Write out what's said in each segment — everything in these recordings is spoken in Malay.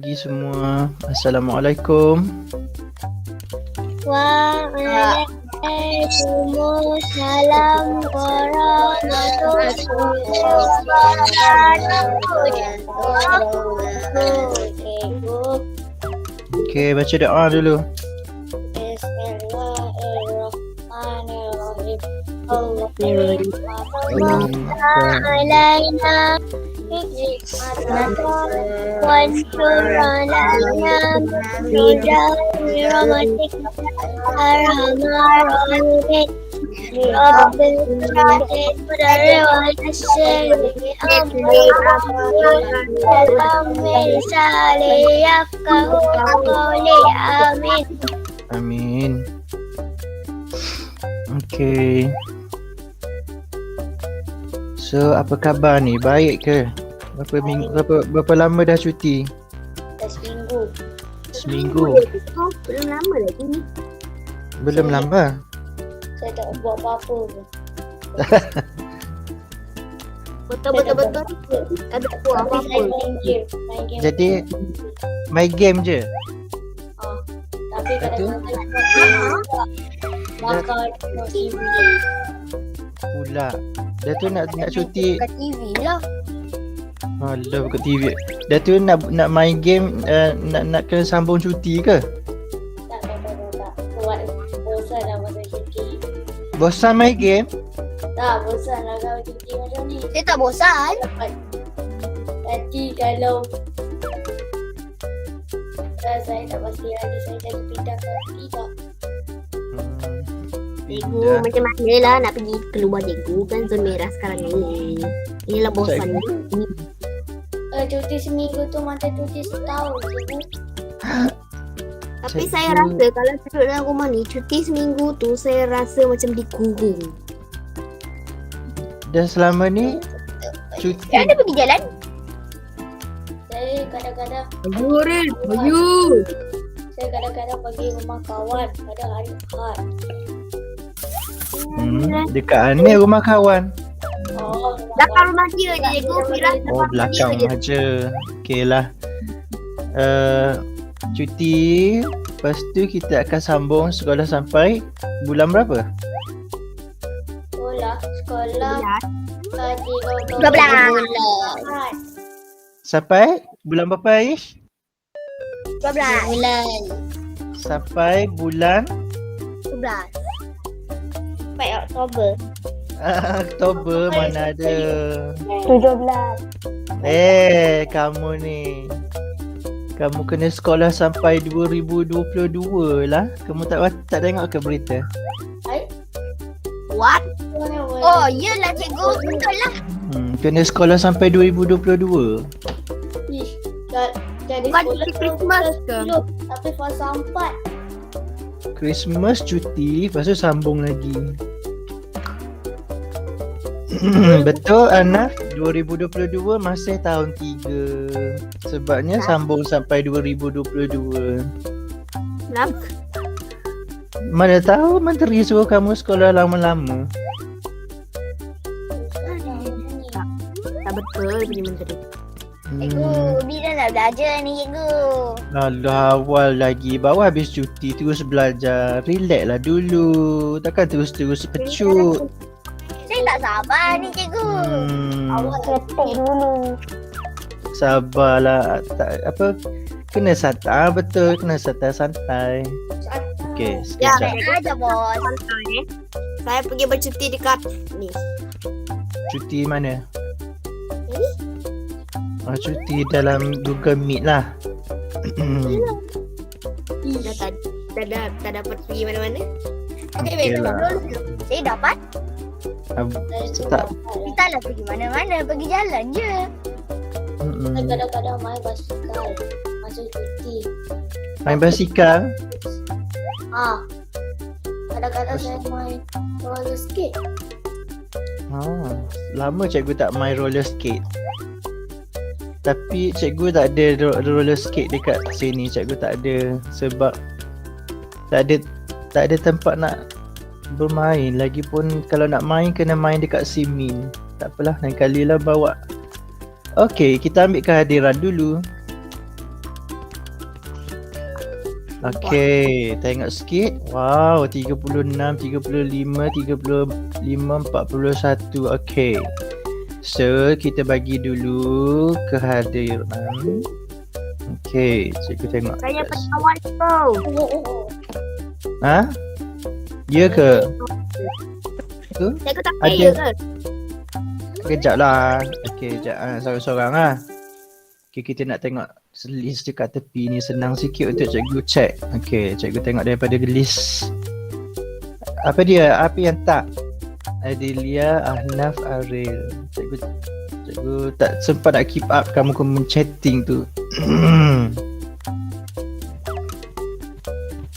pagi semua. Assalamualaikum. Waalaikumsalam warahmatullahi wabarakatuh. Okey, baca doa dulu. Bismillahirrahmanirrahim. Allahumma alaina wansur alaina bidai rahmatik arhamar rahimin. Rabbil Qadri wa nasyri amri sali yafqahu qawli. Amin. Amin. Okey. So, apa khabar ni? Baik ke? Berapa lama dah cuti? Dah seminggu. Seminggu. Belum lama lagi ni. Belum lama. Saya tak buat apa-apa pun. Betul. Tak ada buat Tapi apa-apa. saya main game. Jadi, main game je? Tapi kadang-kadang makan tengok TV. Pula. Dah tu nak cuti. Kat TV lah. Alah, buka TV. Dah tu nak main game, nak kena sambung cuti ke? Tak. Buat bosan lah masa cuti. Bosan main game? Tak, bosan lah kalau cuti macam ni. Saya tak bosan. Nanti kalau saya tak pasti lagi saya jadi pindah ke tidak. Cikgu macam mana lah nak pergi keluar cikgu kan zon merah sekarang ni. Inilah bosan ni. Cuti seminggu tu macam cuti setahun cikgu. Tapi Cikgu. saya rasa kalau duduk dalam rumah ni cuti seminggu tu saya rasa macam dikurung. Dan selama ni cuti Ada pergi jalan? Saya kadang-kadang Saya kadang-kadang pergi rumah kawan pada hari Ahad. dekat mana rumah kawan? Belakang rumah dia je cikgu. Fira Oh, belakang aja. Okey lah. Cuti, lepas tu kita akan sambung sekolah sampai bulan berapa? Sekolah di 12. Sampai bulan berapa, Aish? 12. bulan. Sampai bulan 11. Sampai Oktober. Oktober mana ada. 17. Kamu ni. Kamu kena sekolah sampai 2022 lah. Kamu tak tengok ke berita? What? Oh, iyalah cikgu. Betul lah. Kena sekolah sampai 2022. Jadi Bukan sekolah cuti Christmas ke? Tapi fasa 4. Christmas cuti, lepas tu sambung lagi. Betul Ana, 2022 masih tahun 3. Sebabnya sambung sampai 2022. Kenapa? Mana tahu menteri suruh kamu sekolah lama-lama. Tak betul punya menteri. Cikgu, bila nak belajar ni cikgu? Alah, awal lagi. Baru habis cuti terus belajar. Relax lah dulu. Takkan terus-terus pecut. Saya tak sabar ni cikgu. Awak ketek dulu. Sabarlah. Kena santai. Betul, kena santai-santai. Okey, Ya, sekejap. aja bos. Saya pergi bercuti dekat ni. Cuti mana? Cuti dalam Google Meet lah. Tak dapat pergi mana-mana. Okey, Okey baik. lah. Saya dapat. Tak. Kita lah pergi mana-mana. Pergi jalan je. Saya kadang-kadang main basikal. Masa cuti. Main basikal. Kadang-kadang saya main roller skate. Lama cikgu tak main roller skate. Tapi cikgu tak ada roller skate dekat sini. Cikgu tak ada. Sebab tak ada tempat nak bermain. Lagipun kalau nak main kena main dekat Simin. Tak apalah, lain kali lah bawa. Okey, kita ambil kehadiran dulu. Okay, tengok sikit. Wow, 36, 35, 35, 41. Okay. So, kita bagi dulu kehadiran. Okay, cikgu tengok. Saya penawar tu. Ha? Ya ke? Tu? Cikgu tak Ada. kaya ke? Kejap lah. Okay, kejap. Sorang-sorang lah. Okay, kita nak tengok list dekat tepi ni. Senang sikit untuk cikgu check. Okay, cikgu tengok daripada list. Apa dia? Apa yang tak? Adelia, Ahnaf, Ariel. Cikgu tak sempat nak keep up kamu chatting tu.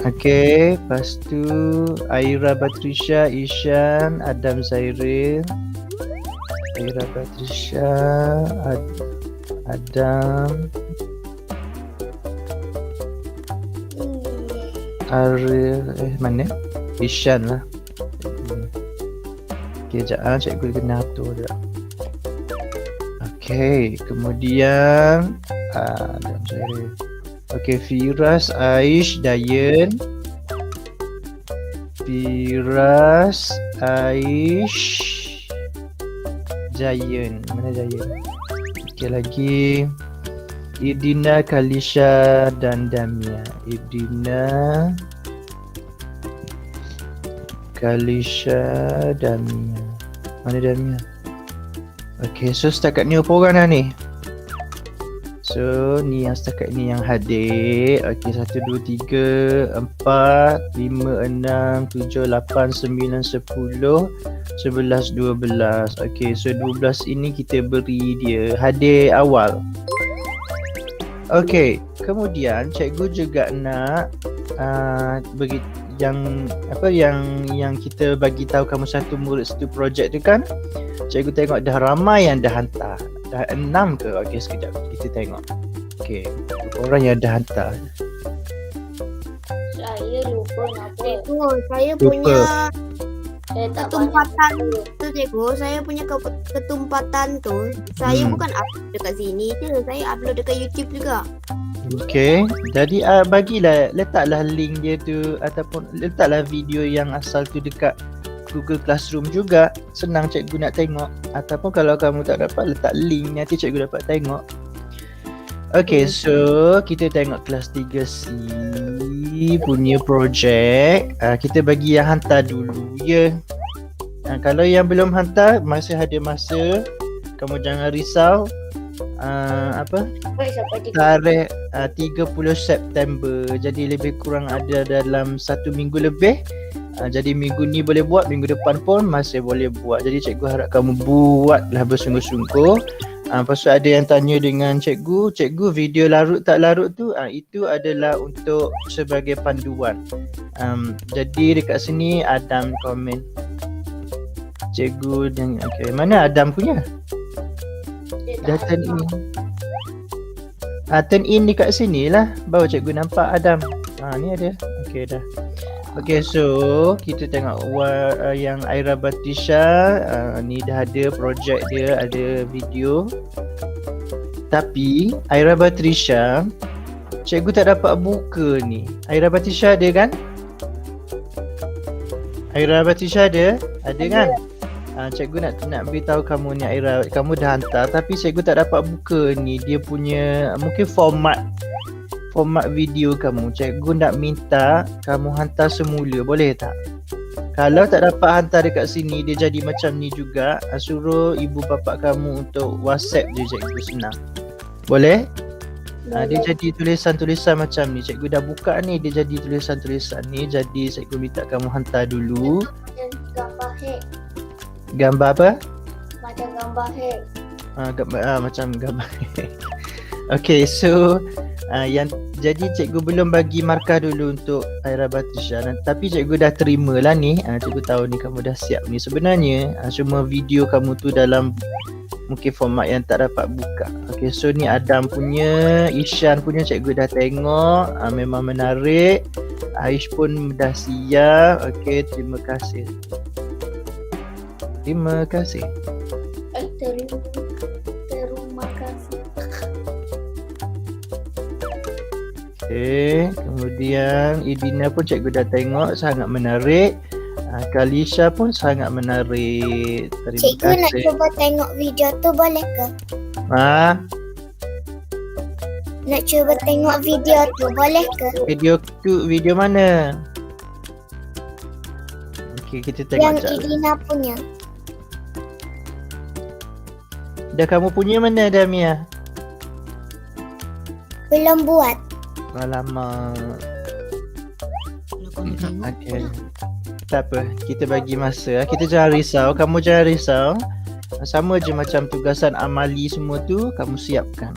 Okay, lepas tu Aira Batrisha, Ishan, Adam Zairil. Aira Batrisha, Adam, Ariel, mana? Ishan lah. Okay, sekejap cikgu kena atur dia. Okay, kemudian Adam Zairil. Okay, Firas, Aish, Dayan. Firas, Aish, Jayan. Mana Jayan? Okay, lagi Idina, Kalisha dan Damia. Idina, Kalisha, Damia. Mana Damia? Okay, so setakat ni berapa orang dah ni? So, ni yang setakat ni yang hadir. Okay, 1, 2, 3, 4, 5, 6, 7, 8, 9, 10, 11, 12. Okay, so 12 ini kita beri dia hadir awal. Okay, kemudian cikgu juga nak bagi yang apa yang kita bagi tahu kamu satu murid satu projek tu kan. Cikgu tengok dah ramai yang dah hantar. Dah 6 ke? Okey, sekejap kita tengok. Okey, berapa orang yang dah hantar? Saya lupa nama. Cikgu, saya Lupa. punya Saya tak ketumpatan banyak. tu cikgu. Saya punya ketumpatan tu. Saya Hmm. bukan upload dekat sini je. Saya upload dekat YouTube juga. Okey, jadi bagilah, letaklah link dia tu ataupun letaklah video yang asal tu dekat Google Classroom juga. Senang cikgu nak tengok. Ataupun kalau kamu tak dapat, letak link, nanti cikgu dapat tengok. Okay, so kita tengok kelas 3C punya projek. Kita bagi yang hantar dulu ya. Kalau yang belum hantar, masih ada masa. Kamu jangan risau. Tarikh 30 September. Jadi lebih kurang ada dalam 1 minggu lebih. Jadi minggu ni boleh buat, minggu depan pun masih boleh buat. Jadi cikgu harap kamu buatlah bersungguh-sungguh. Lepas tu ada yang tanya dengan cikgu, cikgu video larut tak larut tu, itu adalah untuk sebagai panduan. Jadi dekat sini Adam komen. Cikgu dan okay, mana Adam punya? Dah turn in. Turn in dekat sini lah. Baru cikgu nampak Adam. Ni ada. Okay dah. Okay, so kita tengok yang Aira Batisha ni dah ada projek dia, ada video. Tapi Aira Batisha, cikgu tak dapat buka ni. Aira Batisha ada kan? Aira Batisha ada? Ada kan? Cikgu nak beritahu kamu ni Aira, kamu dah hantar tapi cikgu tak dapat buka ni. Dia punya mungkin format video kamu. Cikgu nak minta kamu hantar semula, boleh tak? Kalau tak dapat hantar dekat sini, dia jadi macam ni juga. Suruh ibu bapa kamu untuk WhatsApp je cikgu, senang. Boleh? Dia jadi tulisan-tulisan macam ni. Cikgu dah buka ni, dia jadi tulisan-tulisan ni. Jadi cikgu minta kamu hantar dulu. Macam gambar hack. Gambar apa? Macam gambar hack. Macam gambar. Okay, so yang jadi cikgu belum bagi markah dulu untuk Aira Batisha, tapi cikgu dah terima lah ni. Cikgu tahu ni kamu dah siap ni. Sebenarnya cuma video kamu tu dalam mungkin format yang tak dapat buka. Okay, so ni Adam punya, Ishan punya cikgu dah tengok. Memang menarik. Aish pun dah siap. Okay, terima kasih. Terima kasih. Terima kasih. Okay, kemudian Idina pun cikgu dah tengok, sangat menarik. Kalisha pun sangat menarik. Terima Cikgu nak kasih. cuba tengok video tu boleh ke? Ha, Nak cuba tengok video tu boleh ke? video mana? Okay, kita tengok Yang Idina punya. Dah kamu punya mana dah Mia? Belum buat. Alamak. Okay. Tak apa, kita bagi masa. Kita jangan risau, kamu jangan risau. Sama je macam tugasan amali semua tu, kamu siapkan.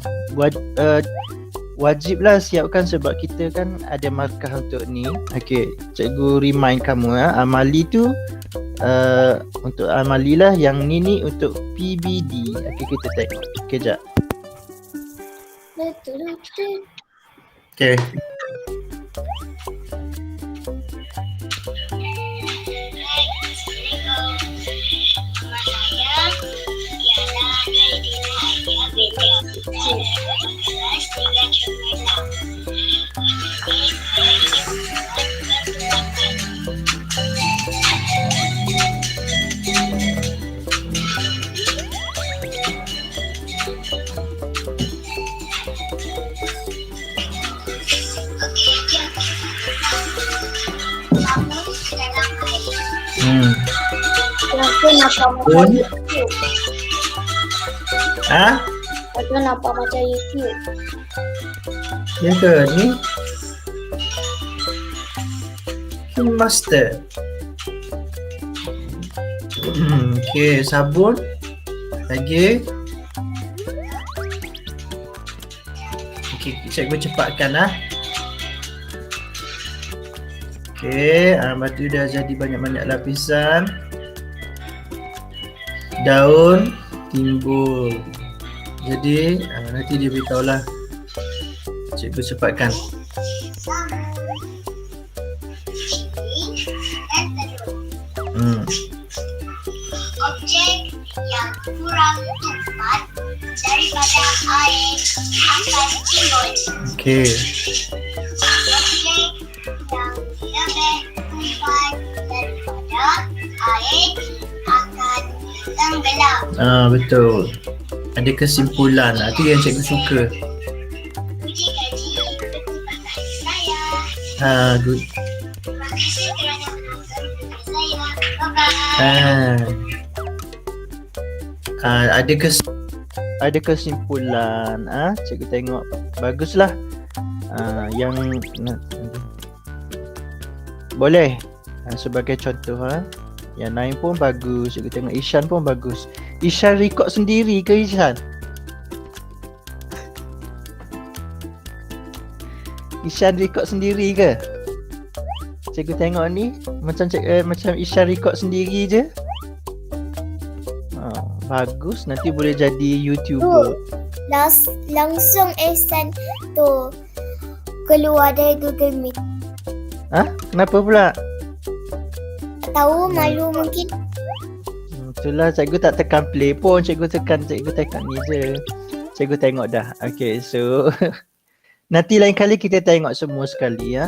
Wajiblah siapkan sebab kita kan ada markah untuk ni. Okay, cikgu remind kamu amali tu untuk amali lah, yang ni untuk PBD. Okay, kita tengok. Okay, jap. Okay. Aku nampak macam Pun? YouTube. Aku nampak macam YouTube. Ya ke ni? Master. Okay, sabun. Lagi. Okay, cikgu cepatkan Okay, batu dah jadi banyak-banyak lapisan. Daun timbul. Jadi nanti dia beritahu lah. Cikgu cepatkan. Objek yang kurang tepat daripada air akan timbul. Okay. Objek yang lebih tepat daripada air akan tenggelam. Betul. Ada kesimpulan. Itu yang cikgu suka. Puji kaji ketepatan saya. Good. Terima kasih kerana menonton video saya. Bye-bye. Ada kesimpulan. Cikgu tengok. Baguslah. Yang boleh. Sebagai contoh yang lain pun bagus. Cikgu tengok Ishan pun bagus. Ishan record sendiri ke Ishan? Ishan record sendiri ke? Cikgu tengok ni macam Ishan record sendiri je. Bagus, nanti boleh jadi YouTuber. Langsung Ihsan tu keluar dari Google Meet. Kenapa pula? Tak tahu, malu mungkin. Itulah cikgu tak tekan play pun, cikgu tekan ni je. Cikgu tengok dah. Okay, so nanti lain kali kita tengok semua sekali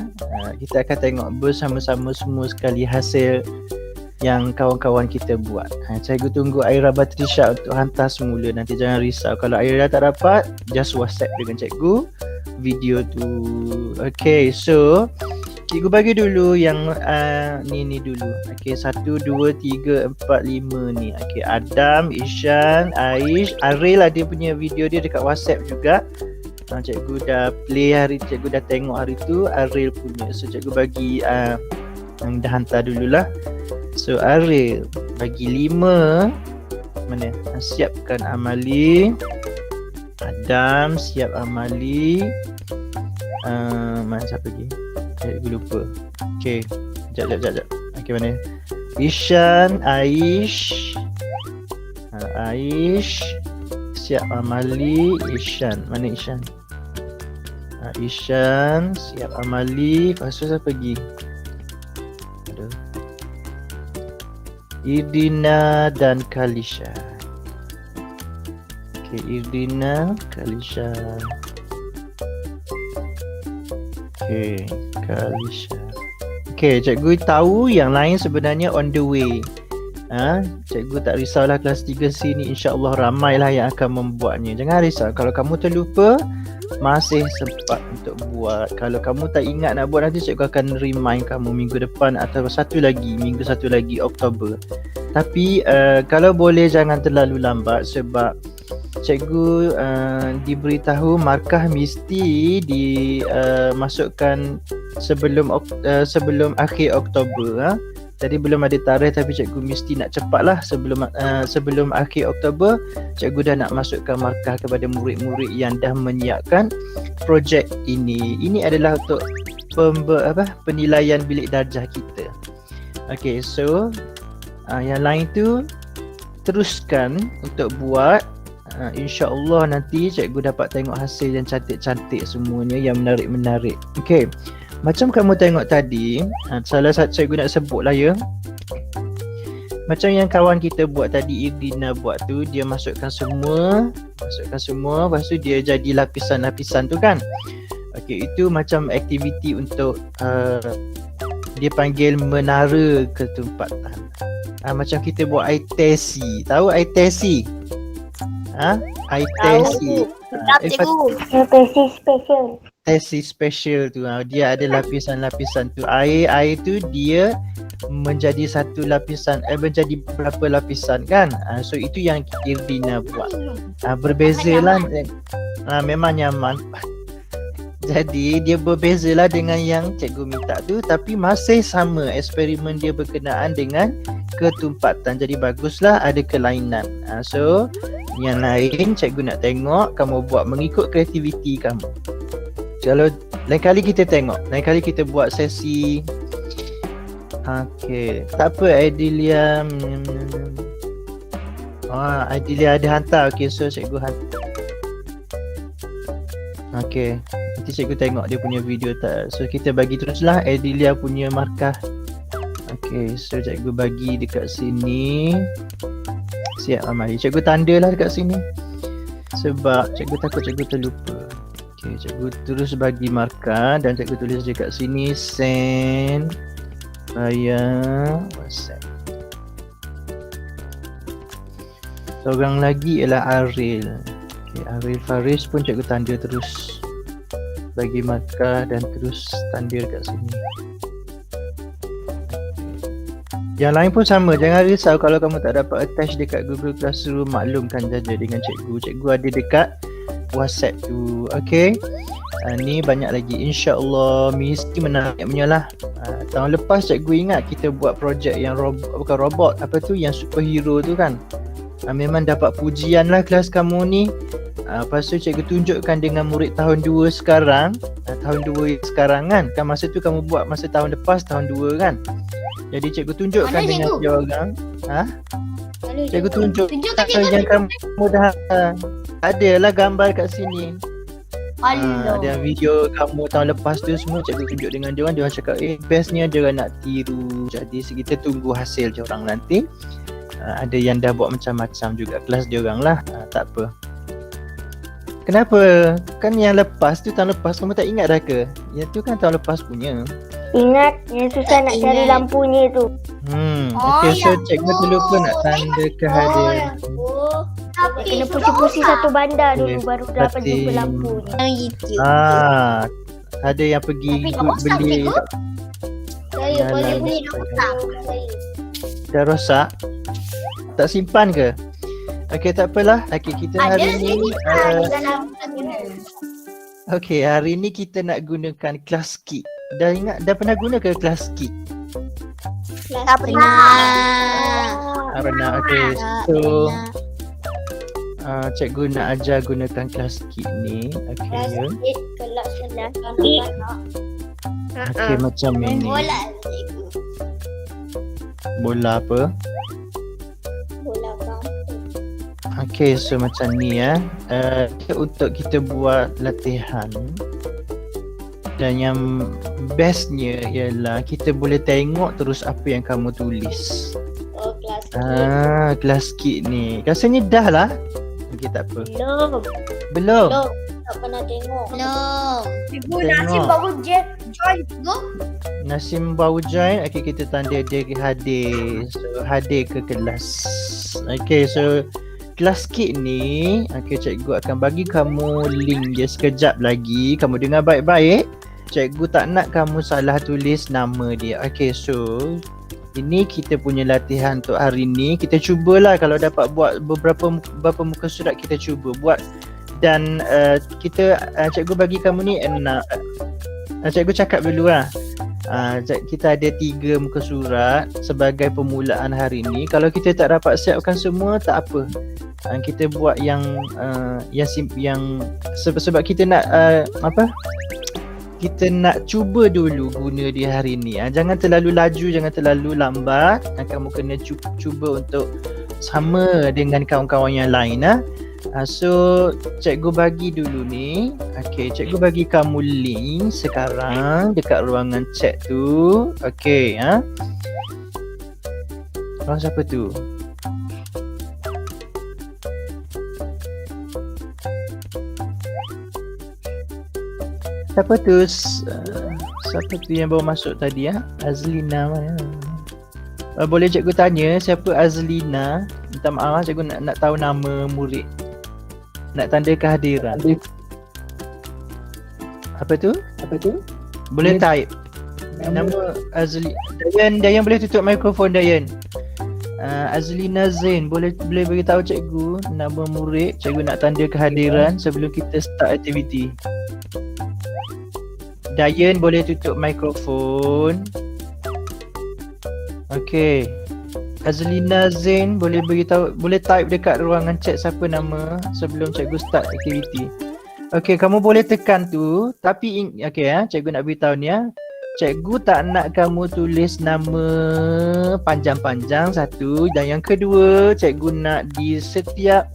kita akan tengok bersama-sama semua sekali hasil yang kawan-kawan kita buat. Cikgu tunggu Aira Batrisha untuk hantar semula. Nanti jangan risau. Kalau Aira tak dapat, just WhatsApp dengan cikgu video tu. Okay, so cikgu bagi dulu yang ni dulu. Okay, 1, 2, 3, 4, 5 ni. Okay, Adam, Ishan, Aish, Aril ada punya video dia dekat WhatsApp juga. Cikgu dah play cikgu dah tengok hari tu Aril punya. So cikgu bagi yang dah hantar dululah. So Aril bagi 5. Mana? Siapkan amali. Adam siap amali. Mana siapa lagi? Cikgu lupa. Okay, jap. Okay, mana? Ishan, Aish. Aish siap amali. Ishan, mana Ishan? Ishan siap amali. Lepas tu siapa lagi? Aduh. Irdina dan Kalisha. Okay, Irdina, Kalisha. Okay, Kalisha. Okay, cikgu tahu yang lain sebenarnya on the way. Cikgu tak risaulah kelas 3C ni, insya-Allah ramailah yang akan membuatnya. Jangan risau, kalau kamu terlupa masih sempat untuk buat. Kalau kamu tak ingat nak buat, nanti cikgu akan remind kamu minggu depan atau minggu satu lagi Oktober. Tapi kalau boleh jangan terlalu lambat sebab cikgu diberitahu markah mesti dimasukkan sebelum akhir Oktober. Jadi belum ada tarikh tapi cikgu mesti nak cepatlah sebelum akhir Oktober cikgu dah nak masukkan markah kepada murid-murid yang dah menyiapkan projek ini. Ini adalah untuk penilaian bilik darjah kita. Okay, so yang lain tu teruskan untuk buat. InsyaAllah nanti cikgu dapat tengok hasil yang cantik-cantik semuanya, yang menarik-menarik. Okay, macam kamu tengok tadi, salah satu cikgu nak sebut lah ya. Macam yang kawan kita buat tadi, Irdina buat tu, dia masukkan semua, lepas tu dia jadi lapisan-lapisan tu kan. Okay, itu macam aktiviti untuk dia panggil menara ketempatan. Macam kita buat ITESI, tahu ITESI? ITESI. Spesial special. Tesi special tu, dia ada lapisan-lapisan tu. Air tu dia menjadi satu lapisan, menjadi berapa lapisan kan. So itu yang Irdina buat. Berbeza lah. Memang nyaman. Jadi dia berbeza lah dengan yang cikgu minta tu, tapi masih sama eksperimen dia berkenaan dengan ketumpatan. Jadi baguslah ada kelainan. So yang lain cikgu nak tengok kamu buat mengikut kreativiti kamu. Kalau lain kali kita tengok, lain kali kita buat sesi. Okay, tak apa Adelia. Adelia ada hantar. Okay, so cikgu hantar. Okay, nanti cikgu tengok dia punya video tak. So kita bagi teruslah Adelia punya markah. Okay, so cikgu bagi dekat sini. Siap Amali, cikgu tanda lah dekat sini sebab cikgu takut cikgu terlupa. Okay, cikgu terus bagi markah dan cikgu tulis dekat sini send via WhatsApp. Seorang lagi ialah Aril. Okay, Aril Faris pun cikgu tanda terus bagi markah dan terus tanda dekat sini. Yang lain pun sama, jangan risau kalau kamu tak dapat attach dekat Google Classroom, maklumkan saja dengan cikgu. Cikgu ada dekat WhatsApp tu. Okay, ni banyak lagi, InsyaAllah mesti menarik punya lah. Tahun lepas cikgu ingat kita buat projek yang bukan robot, apa tu, yang superhero tu kan. Memang dapat pujian lah kelas kamu ni. Lepas tu cikgu tunjukkan dengan murid tahun 2 sekarang. Tahun 2 sekarang kan masa tu kamu buat masa tahun lepas tahun 2 kan. Jadi cikgu tunjukkan mana dengan cikgu? dia orang. Cikgu tunjukkan cikgu. yang kamu dah ada lah gambar kat sini. Allah. Ada video kamu tahun lepas tu semua cikgu tunjuk dengan dia orang. Dia orang cakap bestnya dia orang nak tiru. Jadi kita tunggu hasil dia orang nanti. Ada yang dah buat macam-macam juga kelas dia orang lah. Tak apa. Kenapa? Kan yang lepas tu tahun lepas kamu tak ingat dah ke? Yang tu kan tahun lepas punya. Ingat yang susah nak cari lampunya tu. Okay, so cikgu terlupa nak tanda kehadiran. Kena pusing-pusing satu bandar Boleh. dulu baru dapat jumpa Batin. lampunya. YouTube. Ada yang pergi Tapi dah rosak, beli. cikgu. Saya Yalah. boleh beli dah rosak. Dah rosak? Tak simpan ke? Okay, tak apalah. Okay, kita Ada hari saya ni dalam guna. okay, hari ni kita nak gunakan kelas Kik. Dah ingat, dah pernah guna ke kelas Kik? Tak pernah. Pernah. Okay, so cikgu nak ajar gunakan kelas Kik ni. Okay, ya. Kelas Okay, macam main ini. bola cikgu. Bola apa? Bola bang. Okay, so macam ni ya. Untuk kita buat latihan. Dan yang bestnya ialah kita boleh tengok terus apa yang kamu tulis. Oh, kelas Kelas Kik ni. Rasanya dah lah. Okay, tak apa. Belum. Belum? Belum. Tak pernah tengok. Belum. Cikgu Tengok. Nasim baru join cikgu. Nasim baru join. Okay, kita tanda dia hadir. So hadir ke kelas. Okay, so kelas kit ni, okay, cikgu akan bagi kamu link dia sekejap lagi. Kamu dengar baik-baik. Cikgu tak nak kamu salah tulis nama dia. Okay, so ini kita punya latihan untuk hari ni. Kita cubalah kalau dapat buat beberapa muka surat, kita cuba buat. Dan cikgu bagi kamu ni cikgu cakap dulu lah. Kita ada 3 muka surat sebagai permulaan hari ni. Kalau kita tak dapat siapkan semua, tak apa. Kita buat yang sebab kita nak kita nak cuba dulu guna dia hari ni. Jangan terlalu laju, jangan terlalu lambat. Kamu kena cuba untuk sama dengan kawan-kawan yang lain. So cikgu bagi dulu ni. Okay, cikgu bagi kamu link sekarang dekat ruangan chat tu. Okay, Orang siapa tu? Siapa tu? Siapa tu yang baru masuk tadi? Azlina. Boleh cikgu tanya siapa Azlina? Minta maaf, cikgu nak tahu nama murid. Nak tanda kehadiran. Apa tu? Boleh type. Nama Azli. Dayan boleh tutup mikrofon Dayan. Azlina Zain, boleh beritahu cikgu nama murid. Cikgu nak tanda kehadiran sebelum kita start aktiviti. Dayan boleh tutup mikrofon. Okay. Azlina Zain boleh beritahu, boleh type dekat ruangan chat siapa nama sebelum cikgu start aktiviti. Okay, kamu boleh tekan tu. Tapi cikgu nak beritahu ni cikgu tak nak kamu tulis nama panjang-panjang, satu. Dan yang kedua, cikgu nak di setiap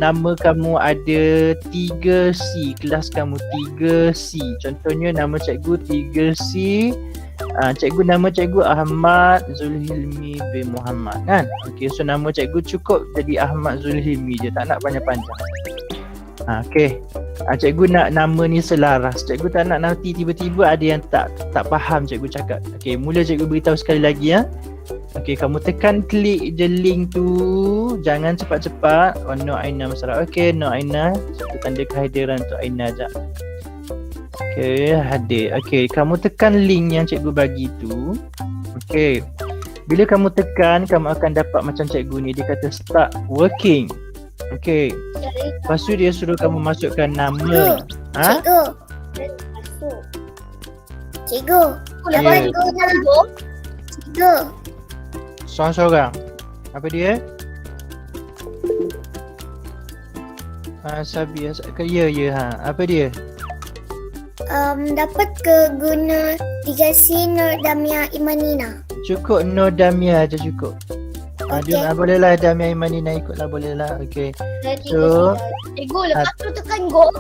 nama kamu ada 3C. Kelas kamu 3C. Contohnya nama cikgu 3C. Nama cikgu Ahmad Zulhilmi bin Muhammad, kan? Okay, so nama cikgu cukup jadi Ahmad Zulhilmi je, tak nak panjang-panjang. Okay, cikgu nak nama ni selaras. Cikgu tak nak nanti tiba-tiba ada yang tak faham cikgu cakap. Okay, mula cikgu beritahu sekali lagi. Okay, kamu tekan klik je link tu. Jangan cepat-cepat. Nur Aina masalah. Okay, Nur Aina, satu tanda kehadiran untuk Aina sekejap. Okay, hadir. Okay, kamu tekan link yang cikgu bagi tu. Okay, bila kamu tekan, kamu akan dapat macam cikgu ni. Dia kata start working. Okay, lepas tu dia suruh kamu masukkan nama. Cikgu. Yeah. Cikgu. Seorang-seorang. Apa dia? Sabi. Ya. Apa dia? Dapat ke guna 3C Nur Damia Imanina? Cukup Nur Damia aja cukup. Okay. Boleh lah Damia Imanina ikutlah, boleh lah. Okay. So Cikgu, lepas tu tekan go.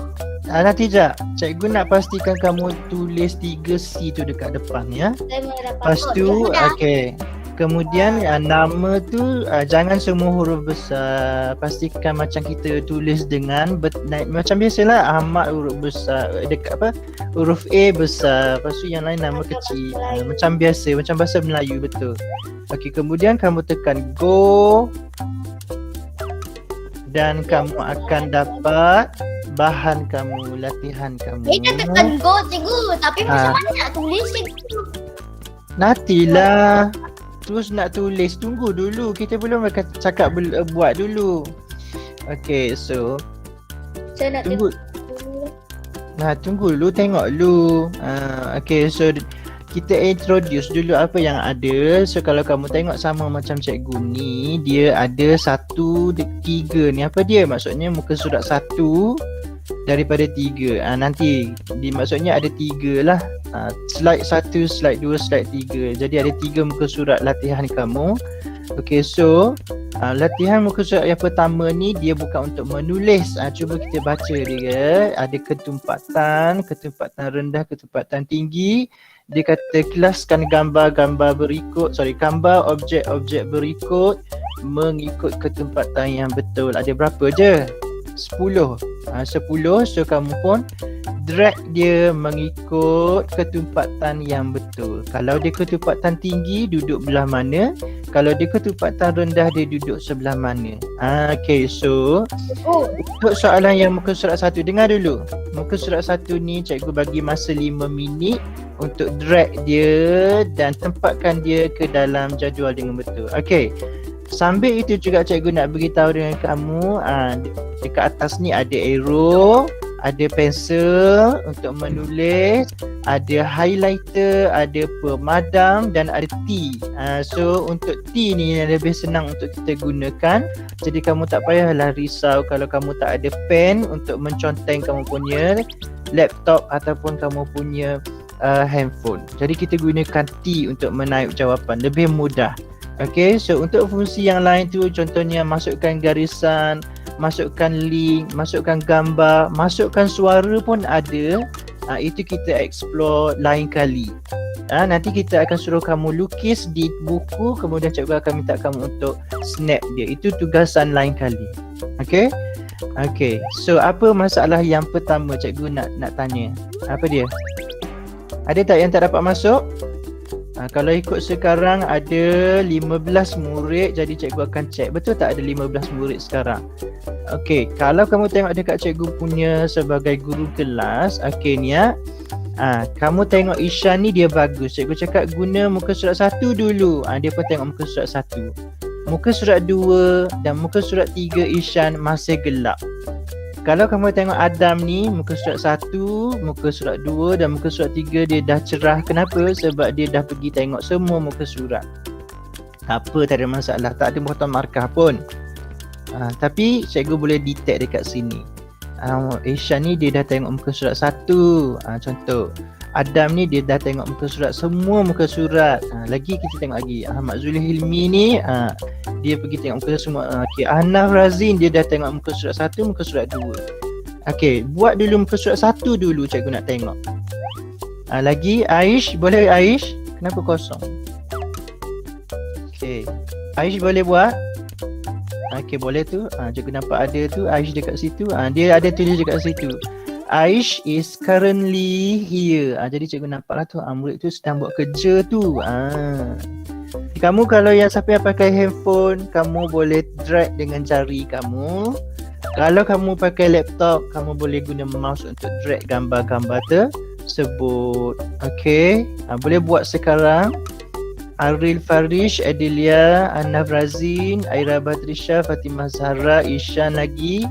nanti sekejap. Cikgu nak pastikan kamu tulis 3C tu dekat depan ya. Lepas tu okay. Kemudian nama tu jangan semua huruf besar. Pastikan macam kita tulis dengan macam biasalah Ahmad huruf besar, dekat huruf A besar. Lepas tu yang lain nama kecil. Macam biasa, macam bahasa Melayu, betul. Okey, kemudian kamu tekan go dan kamu akan dapat bahan kamu, latihan kamu. Kita tekan go cikgu, tapi macam mana nak tulis cikgu? Nantilah. Terus nak tulis, tunggu dulu. Kita belum cakap buat dulu. Okay, so Saya nak tunggu. Tunggu dulu, tengok dulu. Okay, so kita introduce dulu apa yang ada. So kalau kamu tengok sama macam cikgu ni, dia ada 1, 3 ni. Apa dia? Maksudnya muka surat 1 daripada 3. Nanti maksudnya ada 3 lah. Slide 1, slide 2, slide 3. Jadi ada 3 muka surat latihan kamu. Okay, so latihan muka surat yang pertama ni dia bukan untuk menulis. Cuba kita baca dia. Ada ketumpatan rendah, ketumpatan tinggi. Dia kata kelaskan gambar-gambar berikut, gambar objek-objek berikut mengikut ketumpatan yang betul. Ada berapa je? 10. 10, so kamu pun drag dia mengikut ketumpatan yang betul. Kalau dia ketumpatan tinggi, duduk belah mana? Kalau dia ketumpatan rendah, dia duduk sebelah mana? Okay, so untuk soalan yang muka surat 1, dengar dulu. Muka surat 1 ni cikgu bagi masa 5 minit untuk drag dia dan tempatkan dia ke dalam jadual dengan betul. Okay, sambil itu juga cikgu nak beritahu dengan kamu, dekat atas ni ada arrow, ada pensel untuk menulis, ada highlighter, ada pemadam dan ada T. So untuk T ni yang lebih senang untuk kita gunakan. Jadi kamu tak payahlah risau kalau kamu tak ada pen untuk menconteng kamu punya laptop ataupun kamu punya handphone. Jadi kita gunakan T untuk menaip jawapan, lebih mudah. Okay, so untuk fungsi yang lain tu contohnya masukkan garisan, masukkan link, masukkan gambar, masukkan suara pun ada. Itu kita explore lain kali. Nanti kita akan suruh kamu lukis di buku, kemudian cikgu akan minta kamu untuk snap dia. Itu tugasan lain kali. Okay? Okay, so apa masalah yang pertama cikgu nak tanya? Apa dia? Ada tak yang tak dapat masuk? Kalau ikut sekarang ada 15 murid, jadi cikgu akan check. Betul tak ada 15 murid sekarang? Okey, kalau kamu tengok dekat cikgu punya sebagai guru kelas, okey ni kamu tengok Ishan ni dia bagus. Cikgu cakap guna muka surat 1 dulu. Dia pun tengok muka surat 1. Muka surat 2 dan muka surat 3 Ishan masih gelap. Kalau kamu tengok Adam ni, muka surat 1, muka surat 2 dan muka surat 3 dia dah cerah. Kenapa? Sebab dia dah pergi tengok semua muka surat. Tak apa, tak ada masalah. Tak ada botol markah pun. Tapi cikgu boleh detect dekat sini. Ishan ni dia dah tengok muka surat 1. Contoh. Adam ni dia dah tengok muka surat, semua muka surat. Lagi kita tengok lagi. Ahmad Zulhilmi ni dia pergi tengok muka surat semua. Okay. Ahnaf Razin dia dah tengok muka surat 1, muka surat 2. Okay, buat dulu muka surat 1 dulu cikgu nak tengok. Lagi Aish, boleh Aish? Kenapa kosong? Okay, Aish boleh buat? Okay, boleh tu. Cikgu nampak ada tu Aish dekat situ. Dia ada tulis dekat situ. Aish is currently here. Jadi cikgu nampaklah tu murid tu sedang buat kerja tu. Kamu kalau yang siapa yang pakai handphone, kamu boleh drag dengan jari kamu. Kalau kamu pakai laptop, kamu boleh guna mouse untuk drag gambar-gambar tersebut. Okay, boleh buat sekarang. Aril Farish, Adelia, Ahnaf Razin, Aira Batrisha, Fatimah Zahra, Ishan lagi.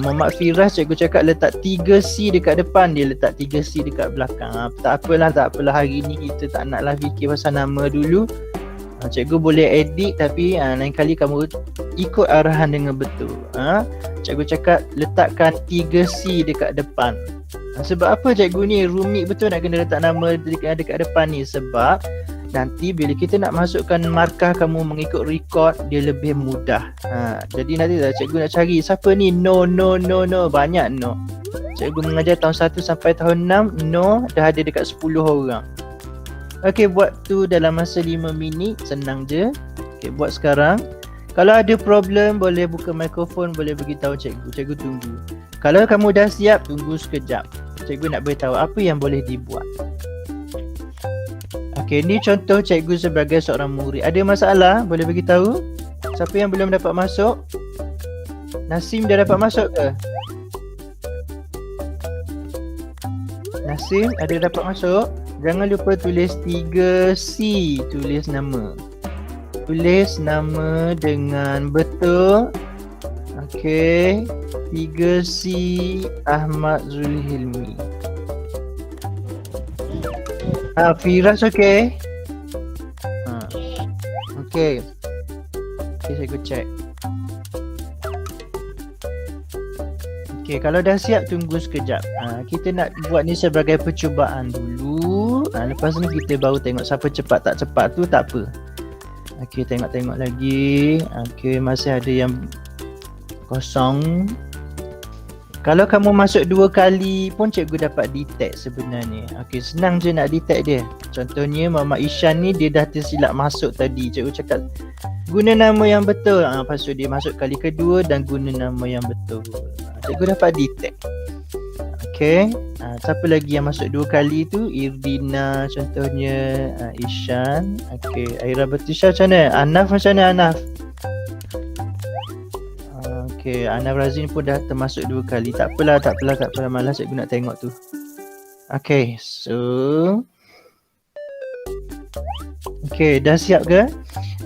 Muhammad Firas, cikgu cakap letak 3C dekat depan, dia letak 3C dekat belakang. Tak apalah hari ni kita tak naklah fikir pasal nama dulu. Cikgu boleh edit tapi lain kali kamu ikut arahan dengan betul. Cikgu cakap letakkan 3C dekat depan. Sebab apa cikgu ni rumit betul nak kena letak nama dekat depan ni? Sebab nanti bila kita nak masukkan markah kamu mengikut record, dia lebih mudah. Jadi nanti cikgu nak cari siapa ni, no, banyak no. Cikgu mengajar tahun 1 sampai tahun 6, no dah ada dekat 10 orang. Okey, buat tu dalam masa 5 minit, senang je. Okey, buat sekarang. Kalau ada problem boleh buka mikrofon, boleh beritahu cikgu. Cikgu tunggu. Kalau kamu dah siap, tunggu sekejap. Cikgu nak beritahu apa yang boleh dibuat. Okey, ni contoh cikgu sebagai seorang murid. Ada masalah? Boleh beritahu? Siapa yang belum dapat masuk? Nasim dah dapat masuk ke? Nasim ada dapat masuk? Jangan lupa tulis 3C, tulis nama. Tulis nama dengan betul. Okey, 3C Ahmad Zulhilmi. Firas okey? Okey. Okay, saya check. Okey, kalau dah siap tunggu sekejap. Kita nak buat ni sebagai percubaan dulu. Lepas ni kita baru tengok siapa cepat tak cepat tu tak apa. Okey, tengok-tengok lagi. Okey, masih ada yang kosong. Kalau kamu masuk 2 kali pun cikgu dapat detect sebenarnya. Okey, senang je nak detect dia. Contohnya Muhammad Ishan ni dia dah tersilap masuk tadi. Cikgu cakap Guna nama yang betul. Lepas tu dia masuk kali kedua dan guna nama yang betul. Cikgu dapat detect. Okay. Siapa lagi yang masuk 2 kali tu? Irdina contohnya, Ishan. Okay. Aira Batisha macam mana? Anaf macam mana Anaf? Okay. Anaf Razin pun dah termasuk 2 kali. Tak apalah. Malas cikgu nak tengok tu. Okay. So. Okay. Dah siap ke?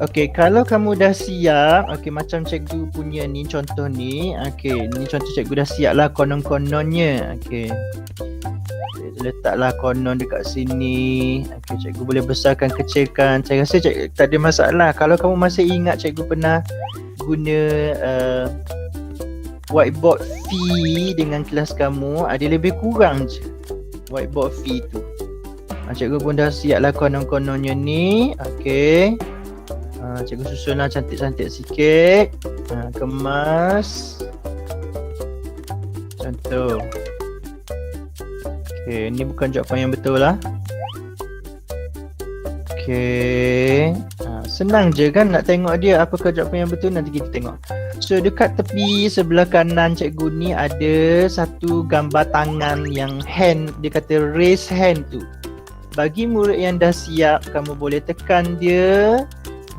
Okay, kalau kamu dah siap, okay, macam cikgu punya ni, contoh ni, okay, ni contoh cikgu dah siap lah konon-kononnya, okay. Letaklah konon dekat sini, okay, cikgu boleh besarkan, kecilkan, saya rasa cikgu tak ada masalah. Kalau kamu masih ingat cikgu pernah guna whiteboard fee dengan kelas kamu, ada lebih kurang je whiteboard fee tu. Cikgu pun dah siap lah konon-kononnya ni, okay. Cikgu susunlah cantik-cantik sikit. Kemas. Contoh. Okay, ni bukan jawapan yang betul lah. Okay. Senang je kan nak tengok dia apakah jawapan yang betul, nanti kita tengok. So dekat tepi sebelah kanan cikgu ni ada satu gambar tangan yang hand, dia kata raise hand tu. Bagi murid yang dah siap, kamu boleh tekan dia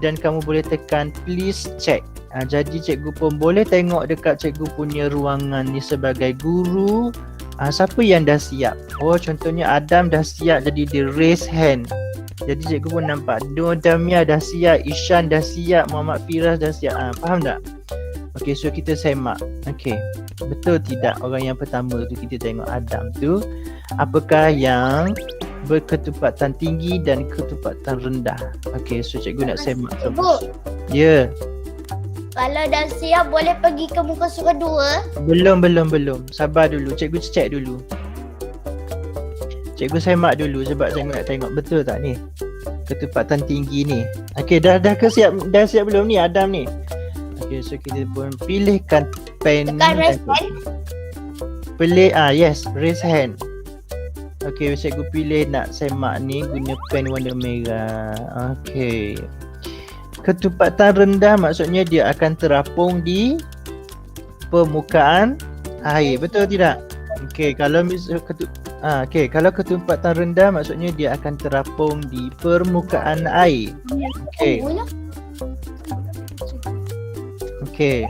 dan kamu boleh tekan please check. Jadi cikgu pun boleh tengok dekat cikgu punya ruangan ni sebagai guru. Siapa yang dah siap? Oh, contohnya Adam dah siap jadi dia raise hand. Jadi cikgu pun nampak Nur Damia dah siap, Ishan dah siap, Muhammad Firas dah siap. Faham tak? Okay, so kita semak. Okay, betul tidak orang yang pertama tu kita tengok Adam tu, apakah yang berketupatan tinggi dan ketupatan rendah. Okay, so cikgu nak semak. Cikgu, Ya. kalau dah siap boleh pergi ke muka surat 2. Belum. Sabar dulu, cikgu check dulu. Cikgu semak dulu sebab cikgu nak tengok betul tak ni ketupatan tinggi ni. Okay, dah siap belum ni Adam ni? Okay, so kita pun pilihkan pen. Tekan raise hand. Pilih, yes, raise hand. Okay, cikgu pilih nak semak ni guna pen warna merah. Okay. Ketupatan rendah maksudnya dia akan terapung di permukaan air. Betul tidak? Okay, kalau kalau ketupatan rendah maksudnya dia akan terapung di permukaan air. Okay. Okay.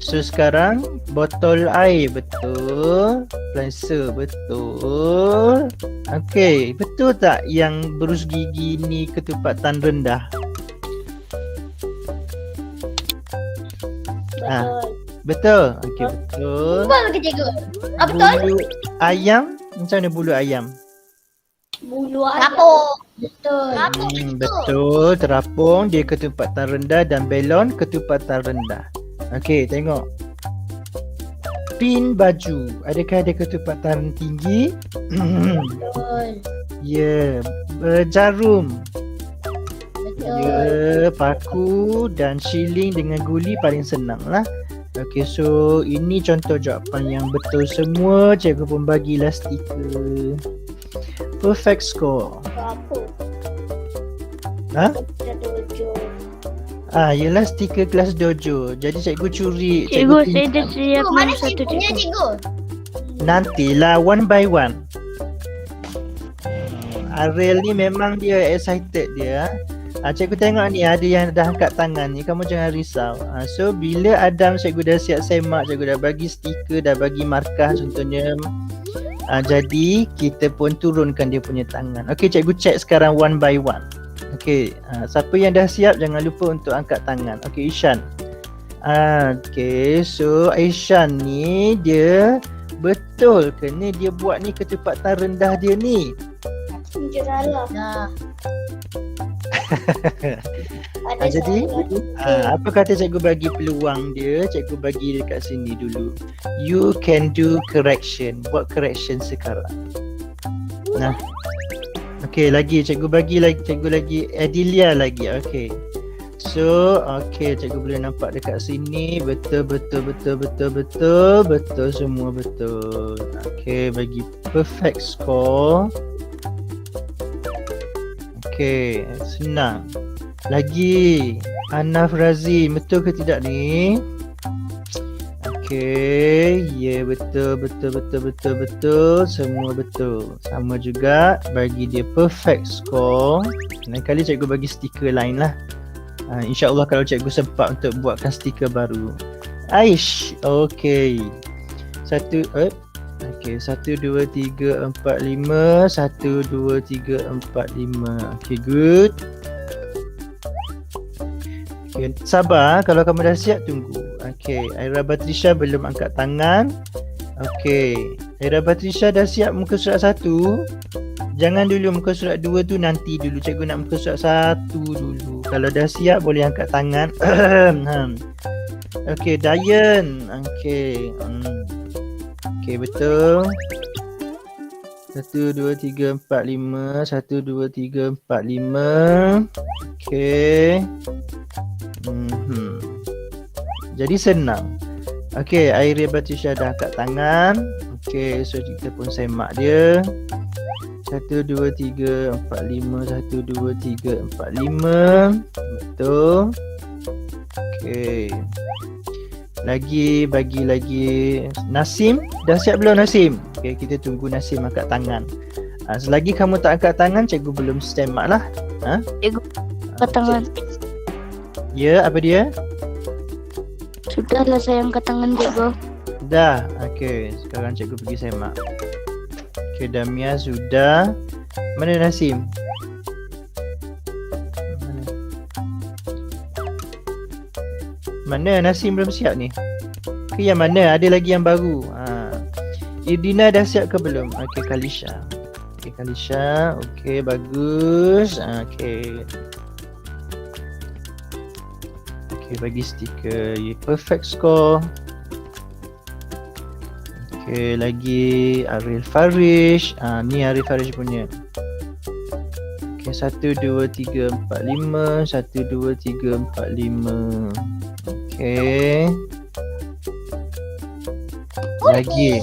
So sekarang botol air betul, planser betul. Okay, betul tak yang berus gigi ni ketupatan rendah? Betul. Okay, betul. Betul ke cikgu? Betul? Bulu ayam, macam mana bulu ayam? Bulu ayam. Betul. Betul, terapung dia ketupatan rendah dan belon ketupatan rendah. Okey, tengok. Pin baju, adakah ada ketupatan tinggi? Betul. Ya, jarum. Betul. Ya, paku dan shilling dengan guli paling senang lah. Okey, so ini contoh jawapan yang betul semua. Cikgu pun bagilah stiker. Perfect score. Apa? Ha? Dojo. Ialah stiker kelas dojo. Jadi cikgu curi. Cikgu, saya dah siap Mana satu cikgunya cikgu. cikgu? Nantilah one by one. Ariel ni memang dia excited dia. Cikgu tengok ni ada yang dah angkat tangan ni. Kamu jangan risau. So bila Adam cikgu dah siap semak, cikgu dah bagi stiker, dah bagi markah contohnya. Jadi kita pun turunkan dia punya tangan. Okey, cikgu check sekarang one by one. Okey, siapa yang dah siap jangan lupa untuk angkat tangan. Okey, Ishan. Okey, so Ishan ni dia betul ke ni dia buat ni ketupatan rendah dia ni? Nah. Jadi apa kata cikgu bagi peluang dia? Cikgu bagi dekat sini dulu. You can do correction. Buat correction sekarang. Nah. Okey, cikgu bagi Adilia lagi. Okey. So, cikgu boleh nampak dekat sini. Betul semua betul. Okey, bagi perfect score. Okey, senang. Lagi. Anaf Razin, betul ke tidak ni? Okey, ya betul. Semua betul. Sama juga, bagi dia perfect score. Lain kali cikgu bagi stiker lain lah. InsyaAllah kalau cikgu sempat untuk buatkan stiker baru. Aish, okey. 1, 2, 3, 4, 5. 1, 2, 3, 4, 5. Okay, good. Okay, sabar. Kalau kamu dah siap, tunggu. Okay, Aira Batrisha belum angkat tangan. Okay, Aira Batrisha dah siap muka surat 1. Jangan dulu muka surat 2 tu, nanti dulu. Cikgu nak muka surat 1 dulu. Kalau dah siap, boleh angkat tangan. Okay, Dayan. Okay. Okay, betul. 1, 2, 3, 4, 5. 1, 2, 3, 4, 5. Okay. Jadi senang. Okay, Aira Batrisha dah angkat tangan. Okay, so kita pun semak dia. 1, 2, 3, 4, 5. 1, 2, 3, 4, 5. Betul. Okay. Bagi lagi. Nasim, dah siap belum Nasim? Okay, kita tunggu Nasim angkat tangan. Selagi kamu tak angkat tangan, cikgu belum semak lah. Cikgu angkat tangan. Ya, apa dia? Sudahlah saya angkat tangan cikgu. Dah, okay. Sekarang cikgu pergi semak. Okay, Damia sudah. Mana Nasim? Mana Nasim belum siap ni? Ke yang mana? Ada lagi yang baru. Irdina dah siap ke belum? Okay, Kalisha. Okay, Kalisha. Okay, bagus. Okay. Okay, bagi stiker. Perfect score. Okay, lagi Arif Farish. Ni Arif Farish punya. Okay, 1, 2, 3, 4, 5. 1, 2, 3, 4, 5. Okay. Lagi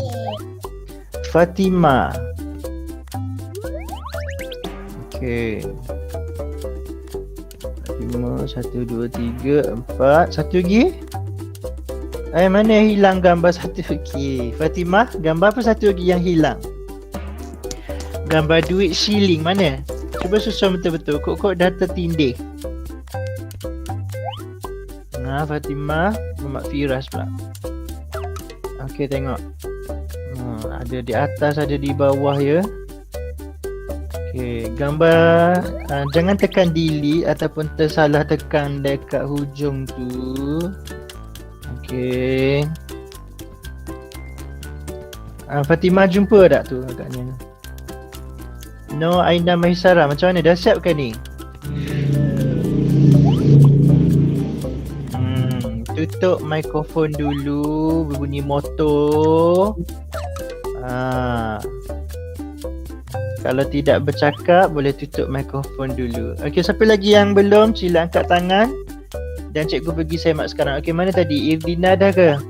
Fatimah. Okay. Fatimah 1, 2, 3, 4. Satu lagi. Mana yang hilang gambar satu? Okay. Fatimah, gambar apa satu lagi yang hilang? Gambar duit shilling mana? Cuba susun betul-betul. Kok dah tertindih. Fatimah, Muhammad Firas pula. Okay, tengok. Ada di atas, ada di bawah ya. Okay, gambar. Jangan tekan delete ataupun tersalah tekan dekat hujung tu. Okay. Fatimah jumpa tak tu agaknya? No, Aina Mahisara. Macam mana? Dah siap ke ni? Tutup mikrofon dulu. Berbunyi motor. Kalau tidak bercakap, boleh tutup mikrofon dulu. Okey, siapa lagi yang belum? Sila angkat tangan. Dan cikgu pergi semak sekarang. Okey, mana tadi? Irdina dah ke?